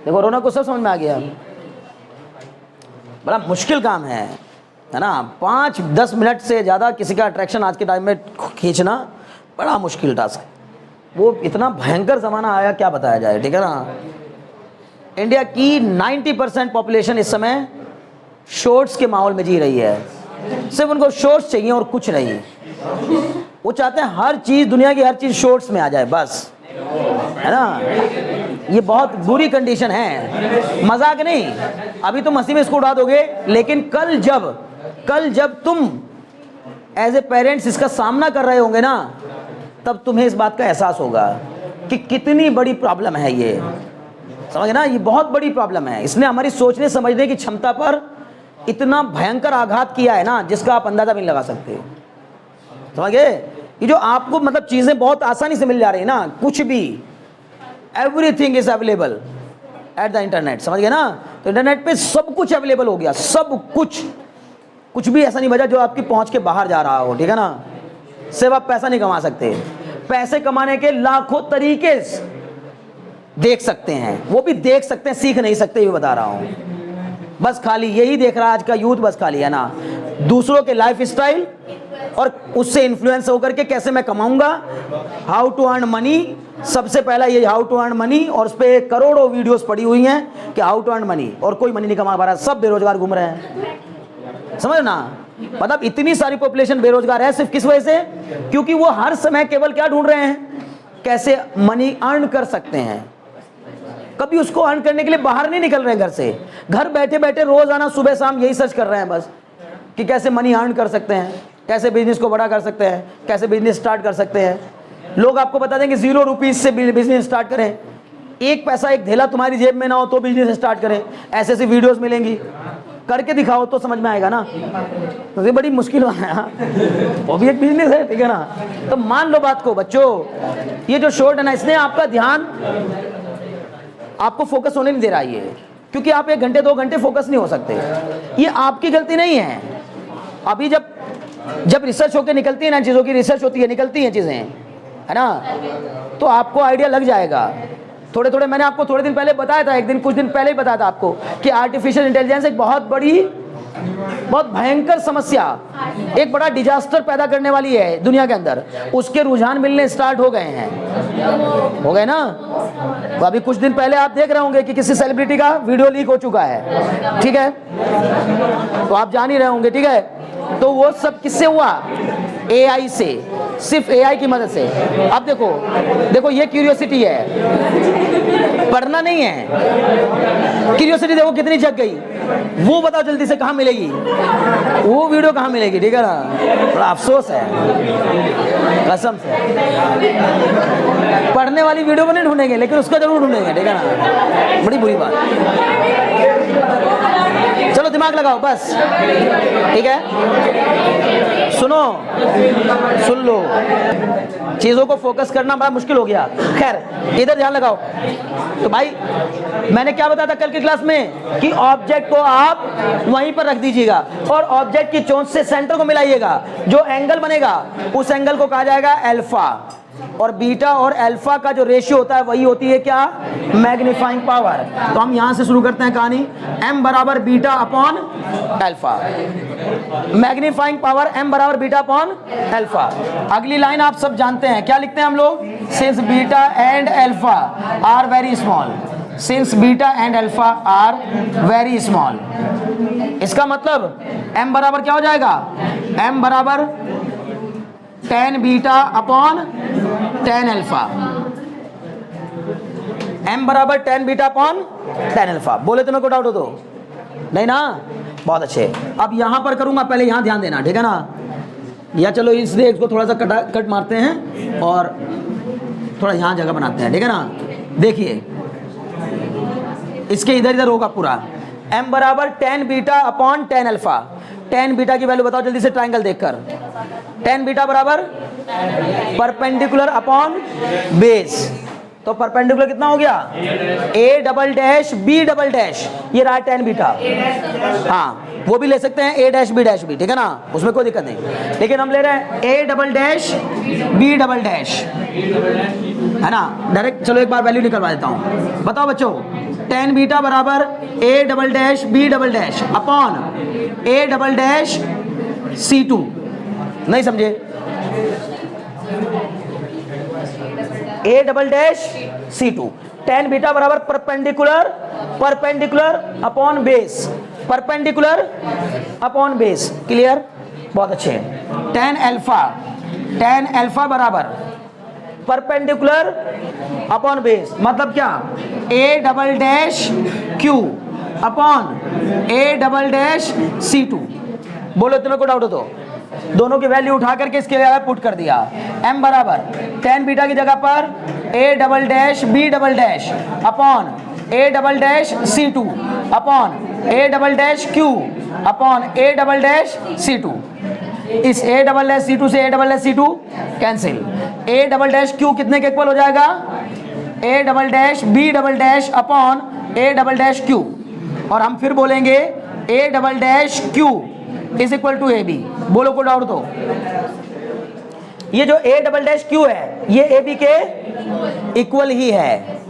देखो रौनक को सब समझ में आ गया। बड़ा मुश्किल काम है ना, 5-10 मिनट से ज़्यादा किसी का अट्रैक्शन आज के टाइम में खींचना बड़ा मुश्किल टास्क है। वो इतना भयंकर ज़माना आया, क्या बताया जाए, ठीक है ना। इंडिया की 90% पॉपुलेशन इस समय शॉर्ट्स के माहौल में जी रही है। सिर्फ उनको शॉर्ट्स चाहिए और कुछ नहीं। वो चाहते हैं हर चीज़, दुनिया की हर चीज़ शॉर्ट्स में आ जाए बस, है ना। ये बहुत बुरी कंडीशन है, मजाक नहीं। अभी तुम हंसी में इसको उड़ा दोगे, लेकिन कल जब तुम एज ए पेरेंट्स इसका सामना कर रहे होंगे ना, तब तुम्हें इस बात का एहसास होगा कि कितनी बड़ी प्रॉब्लम है ये। समझ ना, ये बहुत बड़ी प्रॉब्लम है। इसने हमारी सोचने समझने की क्षमता पर इतना भयंकर आघात किया है ना, जिसका आप अंदाजा भी नहीं लगा सकते। समझ गए? ये जो आपको मतलब चीज़ें बहुत आसानी से मिल जा रही है ना, कुछ भी, everything is available at the internet. समझ गए ना? तो इंटरनेट पे सब कुछ अवेलेबल हो गया, सब कुछ। कुछ भी ऐसा नहीं बचा जो आपकी पहुंच के बाहर जा रहा हो, ठीक है ना। सिर्फ आप पैसा नहीं कमा सकते, पैसे कमाने के लाखों तरीके देख सकते हैं, वो भी देख सकते हैं, सीख नहीं सकते, ये बता रहा हूँ। बस खाली यही देख रहा है आज का यूथ, बस खाली, है ना, दूसरों के लाइफ स्टाइल और उससे इन्फ्लुएंस होकर के कैसे मैं कमाऊंगा, हाउ टू अर्न मनी। सबसे पहला ये हाउ टू अर्न मनी, और उस पर करोड़ों वीडियोस पड़ी हुई हैं कि हाउ टू अर्न मनी, और कोई मनी नहीं कमा पा रहा, सब बेरोजगार घूम रहे हैं। समझ ना, मतलब इतनी सारी पॉपुलेशन बेरोजगार है सिर्फ किस वजह से, क्योंकि वो हर समय केवल क्या ढूंढ रहे हैं, कैसे मनी अर्न कर सकते हैं। कभी उसको अर्न करने के लिए बाहर नहीं निकल रहे हैं घर से, घर बैठे बैठे रोजाना सुबह शाम यही सर्च कर रहे हैं बस, कि कैसे मनी अर्न कर सकते हैं, कैसे बिजनेस को बड़ा कर सकते हैं, कैसे बिजनेस स्टार्ट कर सकते हैं। लोग आपको बता देंगे 0 रुपीज से बिजनेस स्टार्ट करें, एक पैसा एक धेला तुम्हारी जेब में ना हो तो बिजनेस स्टार्ट करें, ऐसे ऐसी वीडियोस मिलेंगी, करके दिखाओ तो समझ में आएगा ना। तो ये बड़ी मुश्किल वाला है, वो भी एक बिजनेस है, ठीक है ना। तो मान लो बात को बच्चों, ये जो शॉर्ट है ना, इसने आपका ध्यान, आपको फोकस होने नहीं दे रहा है, क्योंकि आप 1 घंटे 2 घंटे फोकस नहीं हो सकते। ये आपकी गलती नहीं है। अभी जब रिसर्च होकर निकलती है ना, चीज़ों की रिसर्च होती है, निकलती हैं चीज़ें, है ना, तो आपको आइडिया लग जाएगा। थोड़े थोड़े मैंने आपको थोड़े दिन पहले बताया था, कुछ दिन पहले ही बताया था आपको कि आर्टिफिशियल इंटेलिजेंस एक बहुत भयंकर समस्या, एक बड़ा डिजास्टर पैदा करने वाली है दुनिया के अंदर। उसके रुझान मिलने स्टार्ट हो गए हैं, हो गए ना। तो अभी कुछ दिन पहले आप देख रहे होंगे कि किसी सेलिब्रिटी का वीडियो लीक हो चुका है, ठीक है, तो आप जान ही रहे होंगे, ठीक है। तो वो सब किससे हुआ? AI से, सिर्फ AI की मदद से। अब देखो ये क्यूरियोसिटी है, पढ़ना नहीं है। क्यूरियोसिटी देखो कितनी जग गई, वो बताओ जल्दी से कहाँ मिलेगी, वो वीडियो कहाँ मिलेगी, ठीक है ना। बड़ा अफसोस है, कसम से। पढ़ने वाली वीडियो को नहीं ढूंढेंगे, लेकिन उसको जरूर ढूंढेंगे, ठीक है ना। बड़ी बुरी बात। चलो दिमाग लगाओ बस, ठीक है। सुनो, सुन लो, चीजों को फोकस करना बड़ा मुश्किल हो गया। खैर, इधर ध्यान लगाओ। तो भाई मैंने क्या बताया था कल की क्लास में कि ऑब्जेक्ट को आप वहीं पर रख दीजिएगा और ऑब्जेक्ट की चोंच से सेंटर को मिलाइएगा। जो एंगल बनेगा उस एंगल को कहा जाएगा अल्फा, और बीटा और अल्फा का जो रेशियो होता है वही होती है क्या? Magnifying power. तो हम यहां से शुरू करते हैं कहानी। m बराबर beta upon alpha, magnifying power m बराबर बीटा अपॉन अल्फा। अगली लाइन आप सब जानते हैं, क्या लिखते हैं हम लोग? Since beta and alpha are very small, since beta and alpha are very small. इसका मतलब m बराबर क्या हो जाएगा? m बराबर tan beta upon tan alpha, m बराबर tan beta upon tan alpha. बोले तो मेरे को डाउट हो तो नहीं ना? बहुत अच्छे। अब यहां पर करूंगा, पहले यहां ध्यान देना, ठीक है ना। या चलो इसलिए इसको थोड़ा सा कट मारते हैं और थोड़ा यहां जगह बनाते हैं, ठीक है ना। देखिए इसके इधर इधर होगा पूरा। m बराबर tan beta upon tan alpha. tan beta की वैल्यू बताओ जल्दी से ट्राइंगल देखकर। tan बीटा बराबर परपेंडिकुलर अपॉन बेस। तो परपेंडिकुलर कितना हो गया? a double dash b double dash, ये रहा tan बीटा। हाँ, वो भी ले सकते हैं a डैश b डैश भी, ठीक है ना, उसमें कोई दिक्कत नहीं। लेकिन हम ले रहे हैं a double dash b double dash, है ना। डायरेक्ट चलो एक बार वैल्यू निकलवा देता हूँ। बताओ बच्चों, tan बीटा बराबर a double dash b double dash upon a double dash c2। नहीं समझे? a double dash c2। tan beta बराबर perpendicular upon base, perpendicular upon base. Clear? बहुत अच्छे। tan अल्फा बराबर परपेंडिकुलर अपॉन बेस, मतलब क्या? a double dash q upon a double dash c2। बोलो तुम्हें को डाउट हो तो दोनों की वैल्यू उठा करके इसके जगह पुट कर दिया। m बराबर tan बीटा की जगह पर a double dash b double dash upon a double dash c2 upon a double dash q upon a double dash c2। इस a डबल डैश c2 से a double dash c2 cancel. a double dash q कितने के equal हो जाएगा? a double dash b double dash upon a double dash q। और हम फिर बोलेंगे a double dash q is equal to A B. बोलो को डाउट तो ये जो a डबल डैश q है ये ए बी के इक्वल ही है,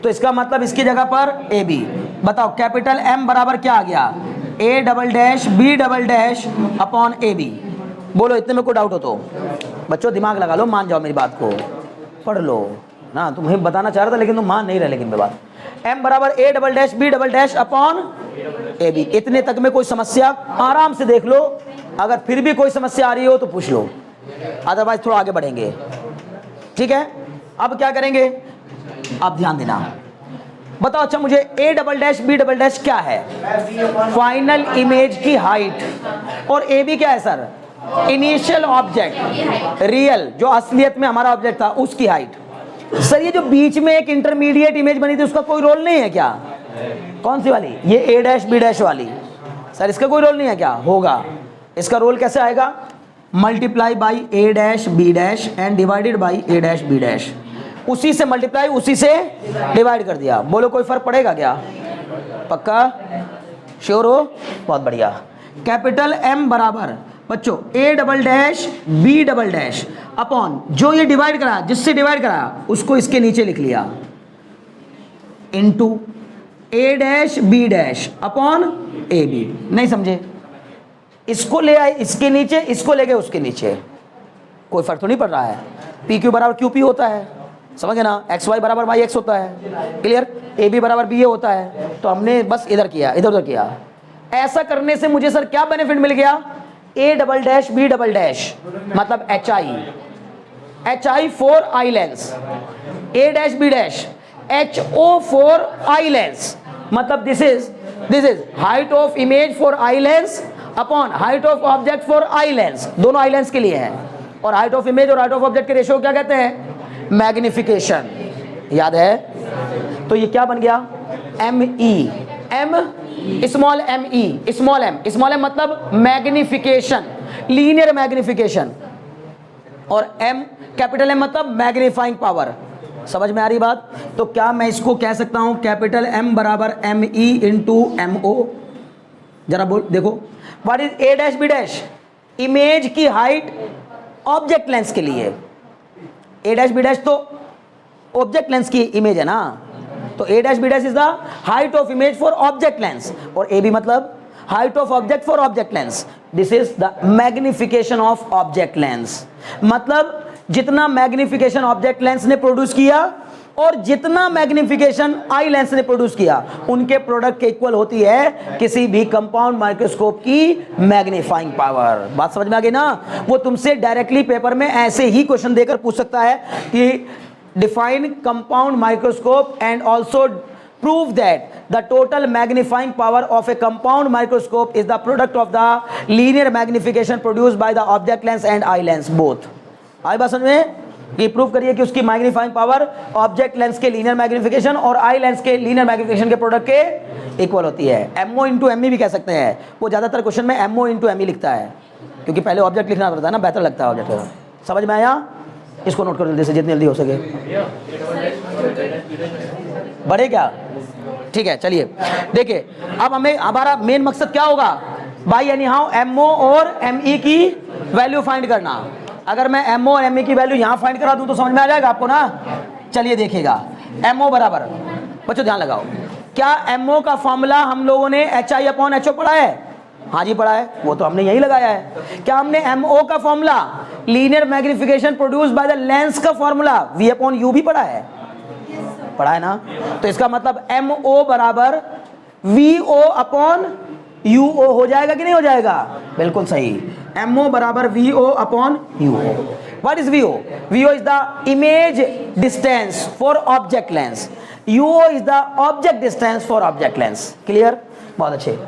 तो इसका मतलब इसकी जगह पर ए बी। बताओ कैपिटल M बराबर क्या आ गया? a double dash b double dash upon A B. बोलो इतने में को डाउट हो तो बच्चों दिमाग लगा लो, मान जाओ मेरी बात को, पढ़ लो ना। तुम्हें बताना चाह रहा था लेकिन तुम मान नहीं रहे। लेकिन मेरी बात m बराबर a double dash b double dash upon A B. इतने तक में कोई समस्या? आराम से देख लो, अगर फिर भी कोई समस्या आ रही हो तो पूछ लो, अदरवाइज थोड़ा आगे बढ़ेंगे, ठीक है। अब क्या करेंगे? अब ध्यान देना। बताओ अच्छा मुझे a double dash b double dash क्या है? फाइनल इमेज की हाइट। और ए बी क्या है सर? इनिशियल ऑब्जेक्ट, रियल जो असलियत में हमारा ऑब्जेक्ट था उसकी हाइट। सर ये जो बीच में एक इंटरमीडिएट इमेज बनी थी उसका कोई रोल नहीं है क्या? कौन सी वाली? ये ए डैश बी डैश वाली। सर इसका कोई रोल नहीं है क्या? होगा। इसका रोल कैसे आएगा? Multiply by A dash B dash and divided by A dash B dash. उसी से मल्टीप्लाई, उसी से डिवाइड कर दिया। बोलो कोई फर्क पड़ेगा क्या? पक्का? श्योर हो? बहुत बढ़िया। कैपिटल एम बराबर बच्चों A double dash B double dash upon जो ये डिवाइड करा, जिससे डिवाइड करा उसको इसके नीचे लिख लिया, into A dash B dash upon A B. नहीं समझे? इसको ले आए इसके नीचे, इसको ले गए उसके नीचे, कोई फर्क तो नहीं पड़ रहा है। पी क्यू बराबर क्यू पी होता है, समझ गए ना? एक्स वाई बराबर वाई एक्स होता है, क्लियर? ए बी बराबर बी ए होता है। तो हमने बस इधर किया, इधर उधर किया। ऐसा करने से मुझे सर क्या बेनिफिट मिल गया? A double dash B double dash मतलब H I for eye lens, A dash B dash H O for eye lens, मतलब this is height of image for eye lens upon height of object for eye lens. दोनों eye lens के लिए है। और height of image और height of object के ratio क्या कहते हैं? मैग्निफिकेशन। याद है? तो ये क्या बन गया? M E, M small M E, small M मतलब मैग्निफिकेशन, लीनियर मैग्निफिकेशन, और एम कैपिटल एम मतलब मैग्नीफाइंग पावर। समझ में आ रही बात? तो क्या मैं इसको कह सकता हूं कैपिटल एम बराबर M E into M O? जरा बोल देखो, what is A dash B dash? Image की हाइट ऑब्जेक्ट लेंस के लिए। ए डैश बी डैश तो ऑब्जेक्ट लेंस की इमेज है ना, तो A dash B dash is the height of image for object lens, और ए बी मतलब height of object for object lens. This is the magnification of object lens. मतलब जितना magnification object lens ने produce किया और जितना magnification eye lens ने produce किया, उनके प्रोडक्ट के इक्वल होती है किसी भी कंपाउंड माइक्रोस्कोप की मैग्नीफाइंग पावर। बात समझ में आ गई ना? वो तुमसे डायरेक्टली पेपर में ऐसे ही क्वेश्चन देकर पूछ सकता है कि define compound microscope and also prove that the total magnifying power of a compound microscope is the product of the linear magnification produced by the object lens and eye lens both। आई बात समझ में? कि prove करिए कि उसकी magnifying power object lens के linear magnification और आई lens के लीनियर मैग्निफिकेशन के प्रोडक्ट के इक्वल होती है। एमओ इंटू एमई भी कह सकते हैं। वो ज्यादातर क्वेश्चन में एमओ इंटू एमई लिखता है, क्योंकि पहले ऑब्जेक्ट लिखना पड़ता है ना, बेहतर लगता है ऑब्जेक्ट। समझ में आया? इसको नोट करो जल्दी से, जितनी जल्दी हो सके। बढ़े क्या? ठीक है, चलिए देखिए, अब हमें हमारा मेन मकसद क्या होगा? बाई एनी हाउ एमओ और एमई की वैल्यू फाइंड करना। अगर मैं एमओ और एमई की वैल्यू यहां फाइंड करा दूं तो समझ में आ जाएगा आपको ना? चलिए देखिएगा, एमओ बराबर, बच्चों ध्यान लगाओ, क्या एमओ का फॉर्मूला हम लोगों ने H I upon H O पढ़ा है? हाँ जी पढ़ा है, वो तो हमने यही लगाया है। क्या हमने एमओ का formula linear magnification produce by the lens का फॉर्मूला वी अपॉन यू भी पढ़ा है? पढ़ा है ना? तो इसका मतलब एम ओ बराबर वी ओ अपॉन यू ओ हो जाएगा कि नहीं हो जाएगा? बिल्कुल सही, एम ओ बराबर V O upon U O. What is V O? V O is the image distance for object lens, U O is the object distance for object lens. Clear? बहुत अच्छे।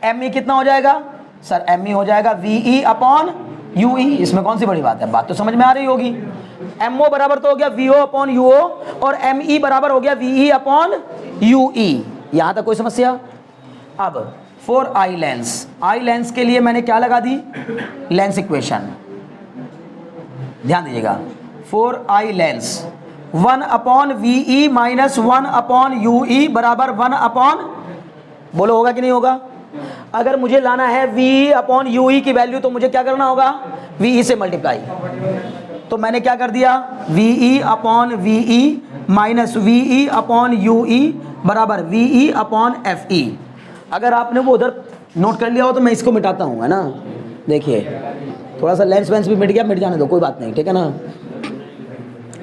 एम ई कितना हो जाएगा sir? M E हो जाएगा we E upon U ई। इसमें कौन सी बड़ी बात है? बात तो समझ में आ रही होगी। एमओ बराबर तो हो गया वी ओ अपॉन यू ओ, और एम ई बराबर हो गया वी ई अपॉन यू ई। यहां तक कोई समस्या? अब for eye lens, I lens के लिए मैंने क्या लगा दी? Lens equation. ध्यान दीजिएगा, for eye lens 1 upon V E minus 1 upon U E बराबर 1 अपॉन, बोलो होगा कि नहीं होगा? अगर मुझे लाना है वी अपॉन यू ई की वैल्यू तो मुझे क्या करना होगा? वी ई से मल्टीप्लाई। तो मैंने क्या कर दिया? V E upon V E minus V E upon U E बराबर V E upon F E. अगर आपने वो उधर नोट कर लिया हो तो मैं इसको मिटाता हूँ, है ना? देखिए थोड़ा सा लेंस वेंस भी मिट गया, मिट जाने दो, कोई बात नहीं, ठीक है ना?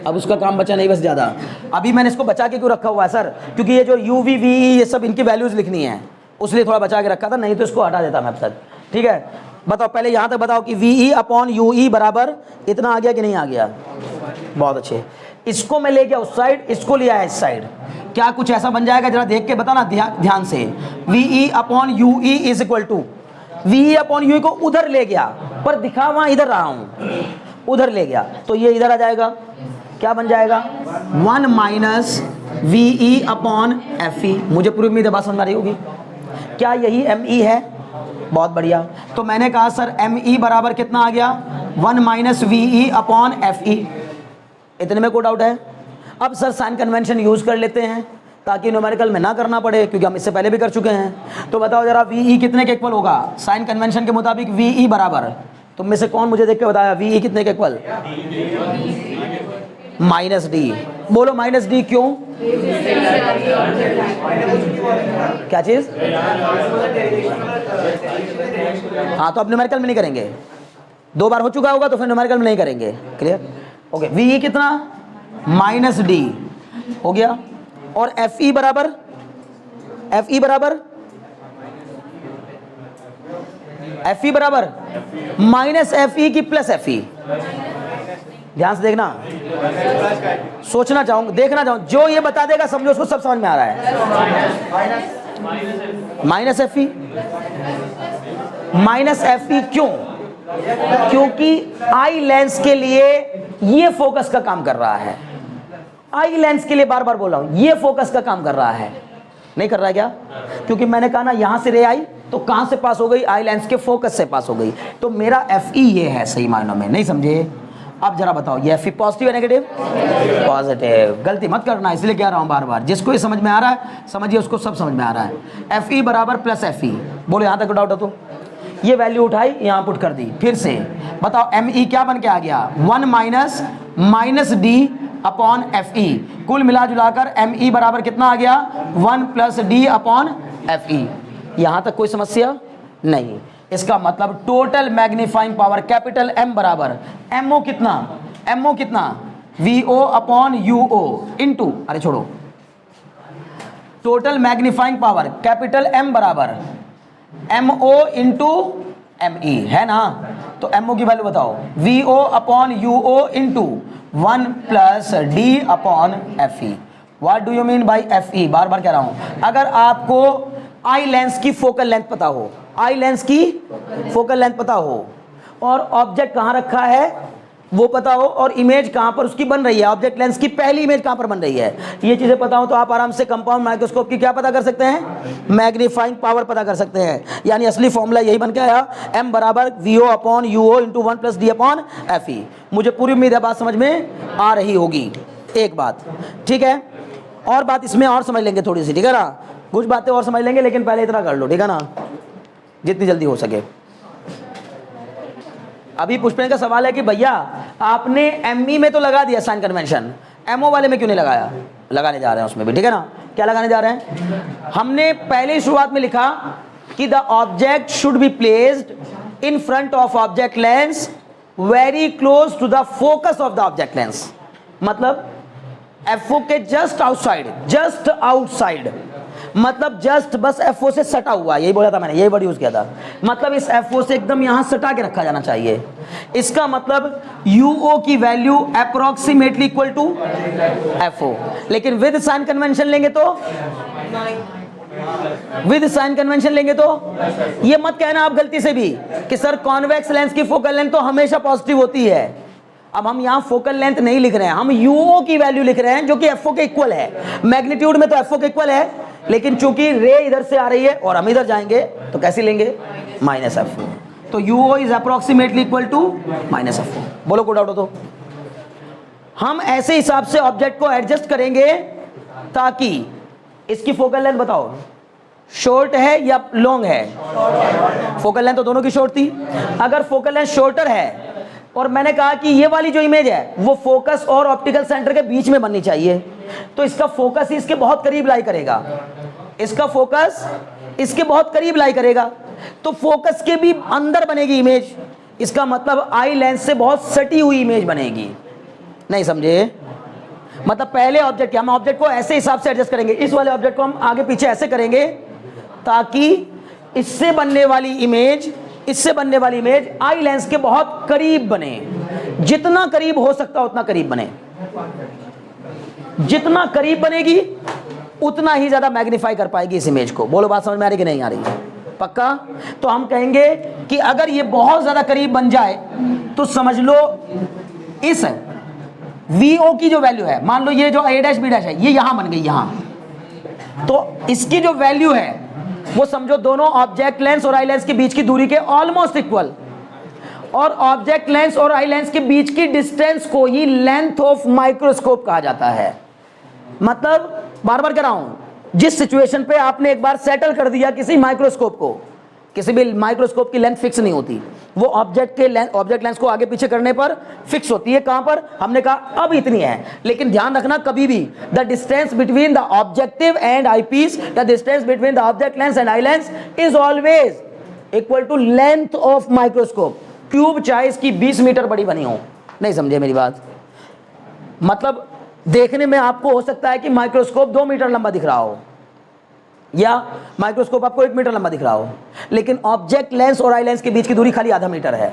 अब उसका काम बचा नहीं बस ज़्यादा। अभी मैंने इसको बचा के क्यों रखा हुआ है सर? क्योंकि ये जो यू वी वी ई ये सब इनकी वैल्यूज़ लिखनी है, उसलिए थोड़ा बचा के रखा था, नहीं तो इसको हटा देता मैं अब तक। ठीक है, बताओ पहले यहाँ तक बताओ कि we E upon U E बराबर इतना आ गया कि नहीं आ गया? बहुत अच्छे। इसको मैं ले गया उस साइड, इसको लिया है इस साइड, क्या कुछ ऐसा बन जाएगा? जरा देख के बताना ध्यान से। V E upon U E is equal to, V E upon U E को उधर ले गया, पर दिखा वहां इधर रहा हूं, उधर ले गया तो ये इधर आ जाएगा, क्या बन जाएगा 1 minus V E upon F E. मुझे पूरी उम्मीद है बात समझ में आ रही होगी। क्या यही एम ई है? बहुत बढ़िया। तो मैंने कहा सर एम ई बराबर कितना आ गया 1 minus V E upon F ई। इतने में कोई डाउट है? अब सर साइन कन्वेंशन यूज कर लेते हैं ताकि न्यूमेरिकल में ना करना पड़े, क्योंकि हम इससे पहले भी कर चुके हैं। तो बताओ जरा वी ई कितने के इक्वल होगा? साइन कन्वेंशन के मुताबिक वी ई बराबर, तुम में से कौन मुझे देख के बताया वी ई कितने के इक्वल? Minus D. बोलो माइनस डी क्यों? क्या चीज? हाँ, तो अब न्यूमेरिकल में नहीं करेंगे, 2 बार हो चुका होगा तो फिर न्यूमेरिकल में नहीं करेंगे। क्लियर? ओके, वी ई कितना? माइनस डी हो गया। और एफ ई बराबर, एफ ई बराबर, एफ ई बराबर माइनस एफ ई की प्लस एफ ई। ध्यान से देखना, सोचना चाहूंगा, देखना चाहूंगा, जो ये बता देगा समझो उसको सब समझ में आ रहा है। Minus F E, minus F E क्यों? क्योंकि आई लेंस के लिए ये फोकस का काम कर रहा है। आई लेंस के लिए बार बार बोल रहा हूं, ये फोकस का काम कर रहा है। नहीं कर रहा है क्या? क्योंकि मैंने कहा ना यहां से रे आई तो कहां से पास हो गई? आई लेंस के फोकस से पास हो गई। तो मेरा एफ ई ये है सही मायनों में। नहीं समझे? अब जरा बताओ ये एफ ई पॉजिटिव है नेगेटिव? पॉजिटिव। गलती मत करना, इसलिए कह रहा हूं बार बार, जिसको ये समझ में आ रहा है समझिए, उसको सब समझ में आ रहा है। एफ ई बराबर प्लस एफ ई। बोलो यहां तक डाउट हो तो ये वैल्यू उठाई यहां पुट कर दी। फिर से बताओ एम ई क्या बन के आ गया 1 minus minus D upon F ई। कुल मिला जुलाकर एम ई बराबर कितना आ गया 1 plus D upon F E. यहां तक कोई समस्या नहीं। इसका मतलब total magnifying power capital M बराबर एम ओ कितना? एम ओ कितना? V O upon U O into, अरे छोड़ो, total magnifying power capital M बराबर M O into M E है ना। तो एम ओ की वैल्यू बताओ, V O upon U O into 1 plus D upon F E. What do you mean by F E? बार बार कह रहा हूं, अगर आपको आई लेंस की फोकल लेंथ पता हो, आई लेंस की फोकल लेंथ पता हो, और ऑब्जेक्ट कहां रखा है वो पता हो, और इमेज कहां पर उसकी बन रही है, ऑब्जेक्ट लेंस की पहली इमेज कहां पर बन रही है, ये चीजें पता हो, तो आप आराम से कंपाउंड माइक्रोस्कोप की क्या पता कर सकते हैं? मैग्नीफाइंग पावर पता कर सकते हैं। यानी असली फॉर्मूला यही बन के आया, एम बराबर V O upon U O into 1 plus D upon F E. मुझे पूरी उम्मीद है बात समझ में आ रही होगी। एक बात ठीक है, और बात इसमें और समझ लेंगे थोड़ी सी, ठीक है ना, कुछ बातें और समझ लेंगे, लेकिन पहले इतना कर लो, ठीक है ना, जितनी जल्दी हो सके। अभी पूछने का सवाल है कि भैया आपने एमई में तो लगा दिया साइन कन्वेंशन, एमओ वाले में क्यों नहीं लगाया? लगाने जा रहे हैं उसमें भी, ठीक है ना। क्या लगाने जा रहे हैं? हमने पहले शुरुआत में लिखा कि the object should be placed in front of object lens very close to the focus of the object lens. मतलब एफओ के जस्ट आउटसाइड, मतलब जस्ट बस एफओ से सटा हुआ, यही बोला था मैंने, यही वर्ड यूज किया था। मतलब इस एफओ से एकदम यहां सटा के रखा जाना चाहिए। इसका मतलब यूओ की value approximately equal to F O. लेकिन विद साइन कन्वेंशन लेंगे तो, विद साइन कन्वेंशन लेंगे तो ये मत कहना आप गलती से भी कि सर कॉन्वेक्स लेंस की फोकल लेंथ तो हमेशा पॉजिटिव होती है। अब हम यहां फोकल लेंथ नहीं लिख रहे हैं, हम यूओ की वैल्यू लिख रहे हैं जो कि एफओ के इक्वल है। मैग्नीट्यूड में तो एफओ के इक्वल है, लेकिन चूंकि रे इधर से आ रही है और हम इधर जाएंगे तो कैसे लेंगे? Minus F O. तो U O is approximately equal to minus F O. बोलो कोई डाउट हो तो? हम ऐसे हिसाब से ऑब्जेक्ट को एडजस्ट करेंगे ताकि इसकी फोकल लेंथ बताओ शॉर्ट है या लॉन्ग है? फोकल लेंथ तो दोनों की शॉर्ट थी। अगर फोकल लेंथ शॉर्टर है और मैंने कहा कि ये वाली जो इमेज है वो फोकस और ऑप्टिकल सेंटर के बीच में बननी चाहिए, तो इसका फोकस इसके बहुत करीब लाई करेगा, इसका फोकस इसके बहुत करीब लाई करेगा, तो फोकस के भी अंदर बनेगी इमेज। इसका मतलब आई लेंस से बहुत सटी हुई इमेज बनेगी। नहीं समझे? मतलब पहले ऑब्जेक्ट, हम ऑब्जेक्ट को ऐसे हिसाब से एडजस्ट करेंगे, इस वाले ऑब्जेक्ट को हम आगे पीछे ऐसे करेंगे ताकि इससे बनने वाली इमेज, इससे बनने वाली इमेज आई लेंस के बहुत करीब बने। जितना करीब हो सकता उतना करीब बने, जितना करीब बनेगी उतना ही ज्यादा मैग्नीफाई कर पाएगी इस इमेज को। बोलो बात समझ में आ रही कि नहीं आ रही? पक्का? तो हम कहेंगे कि अगर ये बहुत ज्यादा करीब बन जाए तो समझ लो इस VO की जो वैल्यू है, मान लो ये जो A डैश B डैश है ये यहां बन गई यहां, तो इसकी जो वैल्यू है वो समझो दोनों ऑब्जेक्ट लेंस और आई लेंस के बीच की दूरी के ऑलमोस्ट इक्वल, और ऑब्जेक्ट लेंस और आई लेंस के बीच की डिस्टेंस को ही लेंथ ऑफ माइक्रोस्कोप कहा जाता है। मतलब बार बार कह रहा हूं, जिस सिचुएशन पे आपने एक बार सेटल कर दिया किसी माइक्रोस्कोप को, किसी भी माइक्रोस्कोप की लेंथ फिक्स नहीं होती, वो ऑब्जेक्ट लेंस को आगे पीछे करने पर फिक्स होती है। कहां पर? हमने कहा अब इतनी है, लेकिन ध्यान रखना कभी भी the distance between the objective and eyepiece, the distance between the object lens and eye lens is always equal to length of microscope. Tube चाहे इसकी 20 मीटर बड़ी बनी हो, नहीं समझे मेरी बात? मतलब देखने में आपको हो सकता है कि माइक्रोस्कोप 2 मीटर लंबा दिख रहा हो, या माइक्रोस्कोप आपको 1 मीटर लंबा दिख रहा हो, लेकिन ऑब्जेक्ट लेंस और आई लेंस के बीच की दूरी खाली आधा मीटर है।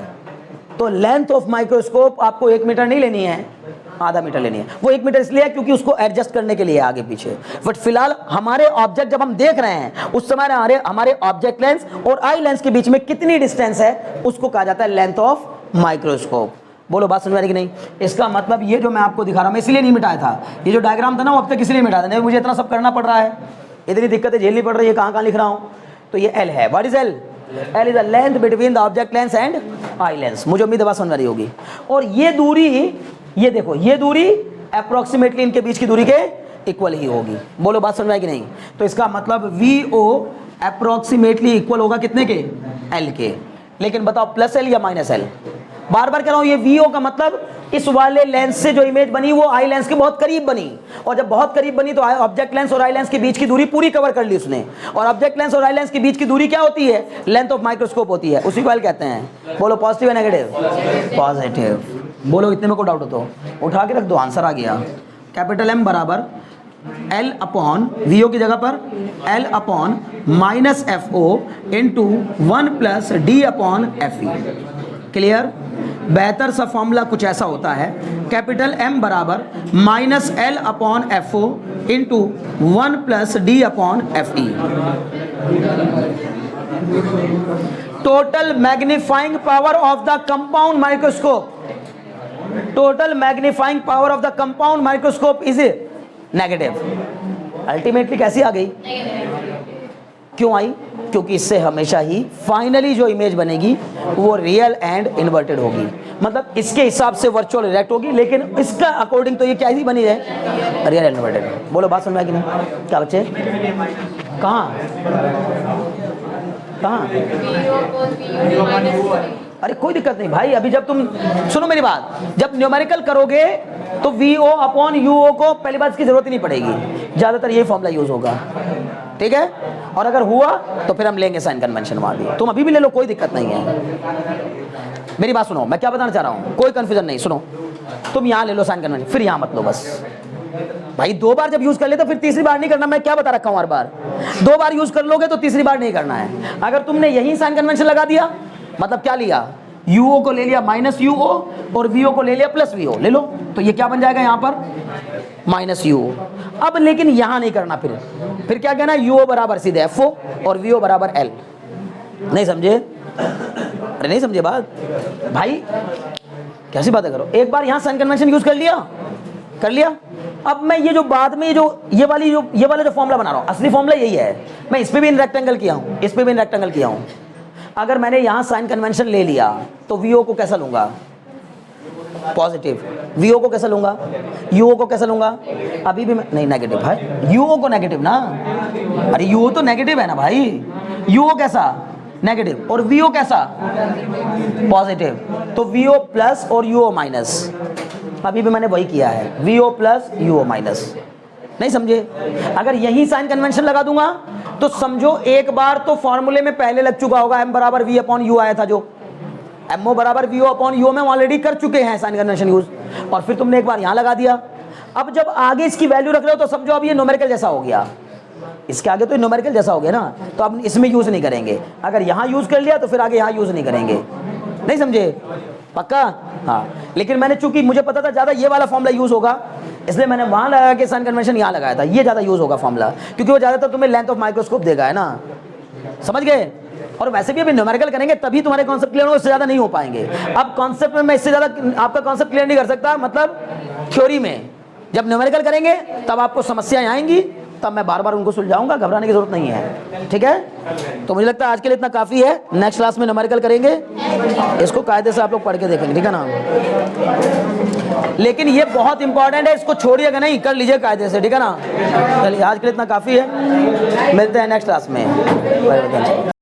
तो लेंथ ऑफ माइक्रोस्कोप आपको 1 मीटर नहीं लेनी है, आधा मीटर लेनी है। वो 1 मीटर इसलिए है क्योंकि उसको एडजस्ट करने के लिए आगे पीछे। बट फिलहाल हमारे ऑब्जेक्ट जब हम देख रहे हैं उस समय हमारे ऑब्जेक्ट लेंस और आई लेंस के बीच में कितनी डिस्टेंस है उसको कहा जाता है लेंथ ऑफ माइक्रोस्कोप। बोलो बात समझ आ रही कि नहीं? इसका मतलब ये जो मैं आपको दिखा रहा हूं, मैं इसलिए नहीं मिटाया था, ये जो डायग्राम था ना वो अब तक इसलिए मिटाया था, नहीं मुझे इतना सब करना पड़ रहा है, इतनी दिक्कतें झेलनी पड़ रही है, कहां लिख रहा हूं। तो ये L है। What is L? L is the length between the object lens and eye lens. मुझे उम्मीद है बात समझ आ रही होगी। और ये दूरी, ये देखो, ये दूरी अप्रोक्सीमेटली इनके बीच की दूरी के इक्वल ही होगी। बोलो बात समझ में आई कि नहीं? तो इसका मतलब VO अप्रोक्सीमेटली इक्वल होगा कितने के? L के। लेकिन बताओ प्लस L या माइनस L? बार बार कह रहा हूं, ये VO का मतलब इस वाले लेंस से जो इमेज बनी वो आई लेंस के बहुत करीब बनी, और जब बहुत करीब बनी तो ऑब्जेक्ट लेंस और आई लेंस के बीच की दूरी पूरी कवर कर ली उसने। और ऑब्जेक्ट लेंस और आई लेंस के बीच की दूरी क्या होती है? लेंथ ऑफ माइक्रोस्कोप होती है। उसी को L कहते हैं। बोलो पॉजिटिव या नेगेटिव? पॉजिटिव। बोलो इतने में को डाउट हो तो उठा के रख दो, आंसर आ गया। कैपिटल M बराबर L अपॉन VO की जगह पर L upon minus FO into 1 plus D upon FE। Clear? बेहतर सा फॉर्मूला कुछ ऐसा होता है, कैपिटल M बराबर minus L upon FO into 1 plus D upon FE। Total magnifying power of the compound microscope, total magnifying power of the compound microscope is negative. Ultimately कैसी आ गई? क्यों आई? क्योंकि इससे हमेशा ही फाइनली जो इमेज बनेगी वो रियल एंड इन्वर्टेड होगी। मतलब इसके हिसाब से वर्चुअल रिएक्ट होगी, लेकिन इसका अकॉर्डिंग तो ये क्या ही बनी है? Real and inverted. बोलो बात समझ में आई कि नहीं? क्या बच्चे? कहाँ? अरे कोई दिक्कत नहीं भाई, अभी जब तुम सुनो मेरी बात, जब न्यूमेरिकल करोगे तो VO अपॉन UO को पहली बात इसकी जरूरत ही नहीं पड़ेगी, ज्यादातर यही फॉर्मूला यूज होगा। ठीक है? और अगर हुआ तो फिर हम लेंगे साइन कन्वेंशन वहां भी, तुम अभी भी ले लो, कोई दिक्कत नहीं है। मेरी बात सुनो, मैं क्या बताना चाह रहा हूं, कोई कंफ्यूजन नहीं। सुनो, तुम यहां ले लो साइन कन्वेंशन, फिर यहां मत लो बस भाई। 2 बार जब यूज कर ले तो फिर तीसरी बार नहीं करना। मैं क्या बता रखा हूं हर बार? 2 बार यूज कर लोगे तो तीसरी बार नहीं करना है। अगर तुमने यही साइन कन्वेंशन लगा दिया, मतलब क्या लिया? UO को ले लिया माइनस UO और VO को ले लिया प्लस VO, ले लो, तो ये क्या बन जाएगा यहाँ पर? Minus UO। अब लेकिन यहाँ नहीं करना, फिर क्या कहना? UO बराबर सीधे FO और VO बराबर L। नहीं समझे? अरे नहीं समझे बात भाई? कैसी बातें करो। एक बार यहाँ साइन कन्वेंशन यूज कर लिया। अब मैं ये जो बाद में ये वाला जो फॉर्मूला बना रहा हूँ, असली फॉर्मूला यही है। मैं इस पे भी इन रेक्टेंगल किया हूँ, इस पे भी इन रेक्टेंगल किया हूँ। अगर मैंने यहां साइन कन्वेंशन ले लिया तो VO को कैसा लूंगा? पॉजिटिव। VO को कैसा लूंगा? UO को कैसा लूंगा? अभी भी नहीं, नेगेटिव भाई। UO को नेगेटिव ना, अरे UO तो नेगेटिव है ना भाई। UO कैसा? नेगेटिव। और VO कैसा? पॉजिटिव। तो VO प्लस और UO माइनस, अभी भी मैंने वही किया है, VO प्लस UO माइनस। नहीं समझे? अगर यही साइन कन्वेंशन लगा दूंगा तो समझो एक बार तो फॉर्मूले में पहले लग चुका होगा, M बराबर V अपॉन U आया था, जो MO बराबर VO अपॉन U में ऑलरेडी कर चुके हैं साइन कन्वेंशन यूज, और फिर तुमने एक बार यहां लगा दिया। अब जब आगे इसकी वैल्यू रख रहे हो तो समझो अब ये न्यूमेरिकल जैसा हो गया, इसके आगे तो न्यूमेरिकल जैसा हो गया ना, तो अब इसमें यूज नहीं करेंगे। अगर यहां यूज कर लिया तो फिर आगे यहां यूज नहीं करेंगे। नहीं समझे? पक्का? हाँ। लेकिन मैंने चूंकि मुझे पता था ज्यादा ये वाला फॉर्मूला यूज होगा, इसलिए मैंने वहां लगा के साइन कन्वेंशन यहां लगाया था। ये ज्यादा यूज होगा फॉर्मूला, क्योंकि वो ज्यादातर तुम्हें लेंथ ऑफ माइक्रोस्कोप देगा, है ना? समझ गए? और वैसे भी अभी न्यूमेरिकल करेंगे तभी तुम्हारे कॉन्सेप्ट क्लियर होंगे, इससे ज्यादा नहीं हो पाएंगे। अब कॉन्सेप्ट में मैं इससे ज्यादा आपका कॉन्सेप्ट क्लियर नहीं कर सकता, मतलब थ्योरी में जब न्यूमेरिकल करेंगे तब आपको समस्याएं आएंगी, तब मैं बार बार उनको सुलझाऊंगा, घबराने की जरूरत नहीं है, ठीक है। तो मुझे लगता है आज के लिए इतना काफ़ी है, नेक्स्ट क्लास में न्यूमेरिकल करेंगे, इसको कायदे से आप लोग पढ़ के देखेंगे, ठीक है ना। लेकिन ये बहुत इंपॉर्टेंट है, इसको छोड़िएगा नहीं, कर लीजिए कायदे से, ठीक है ना। चलिए आज के लिए इतना काफ़ी है, मिलते हैं नेक्स्ट क्लास में।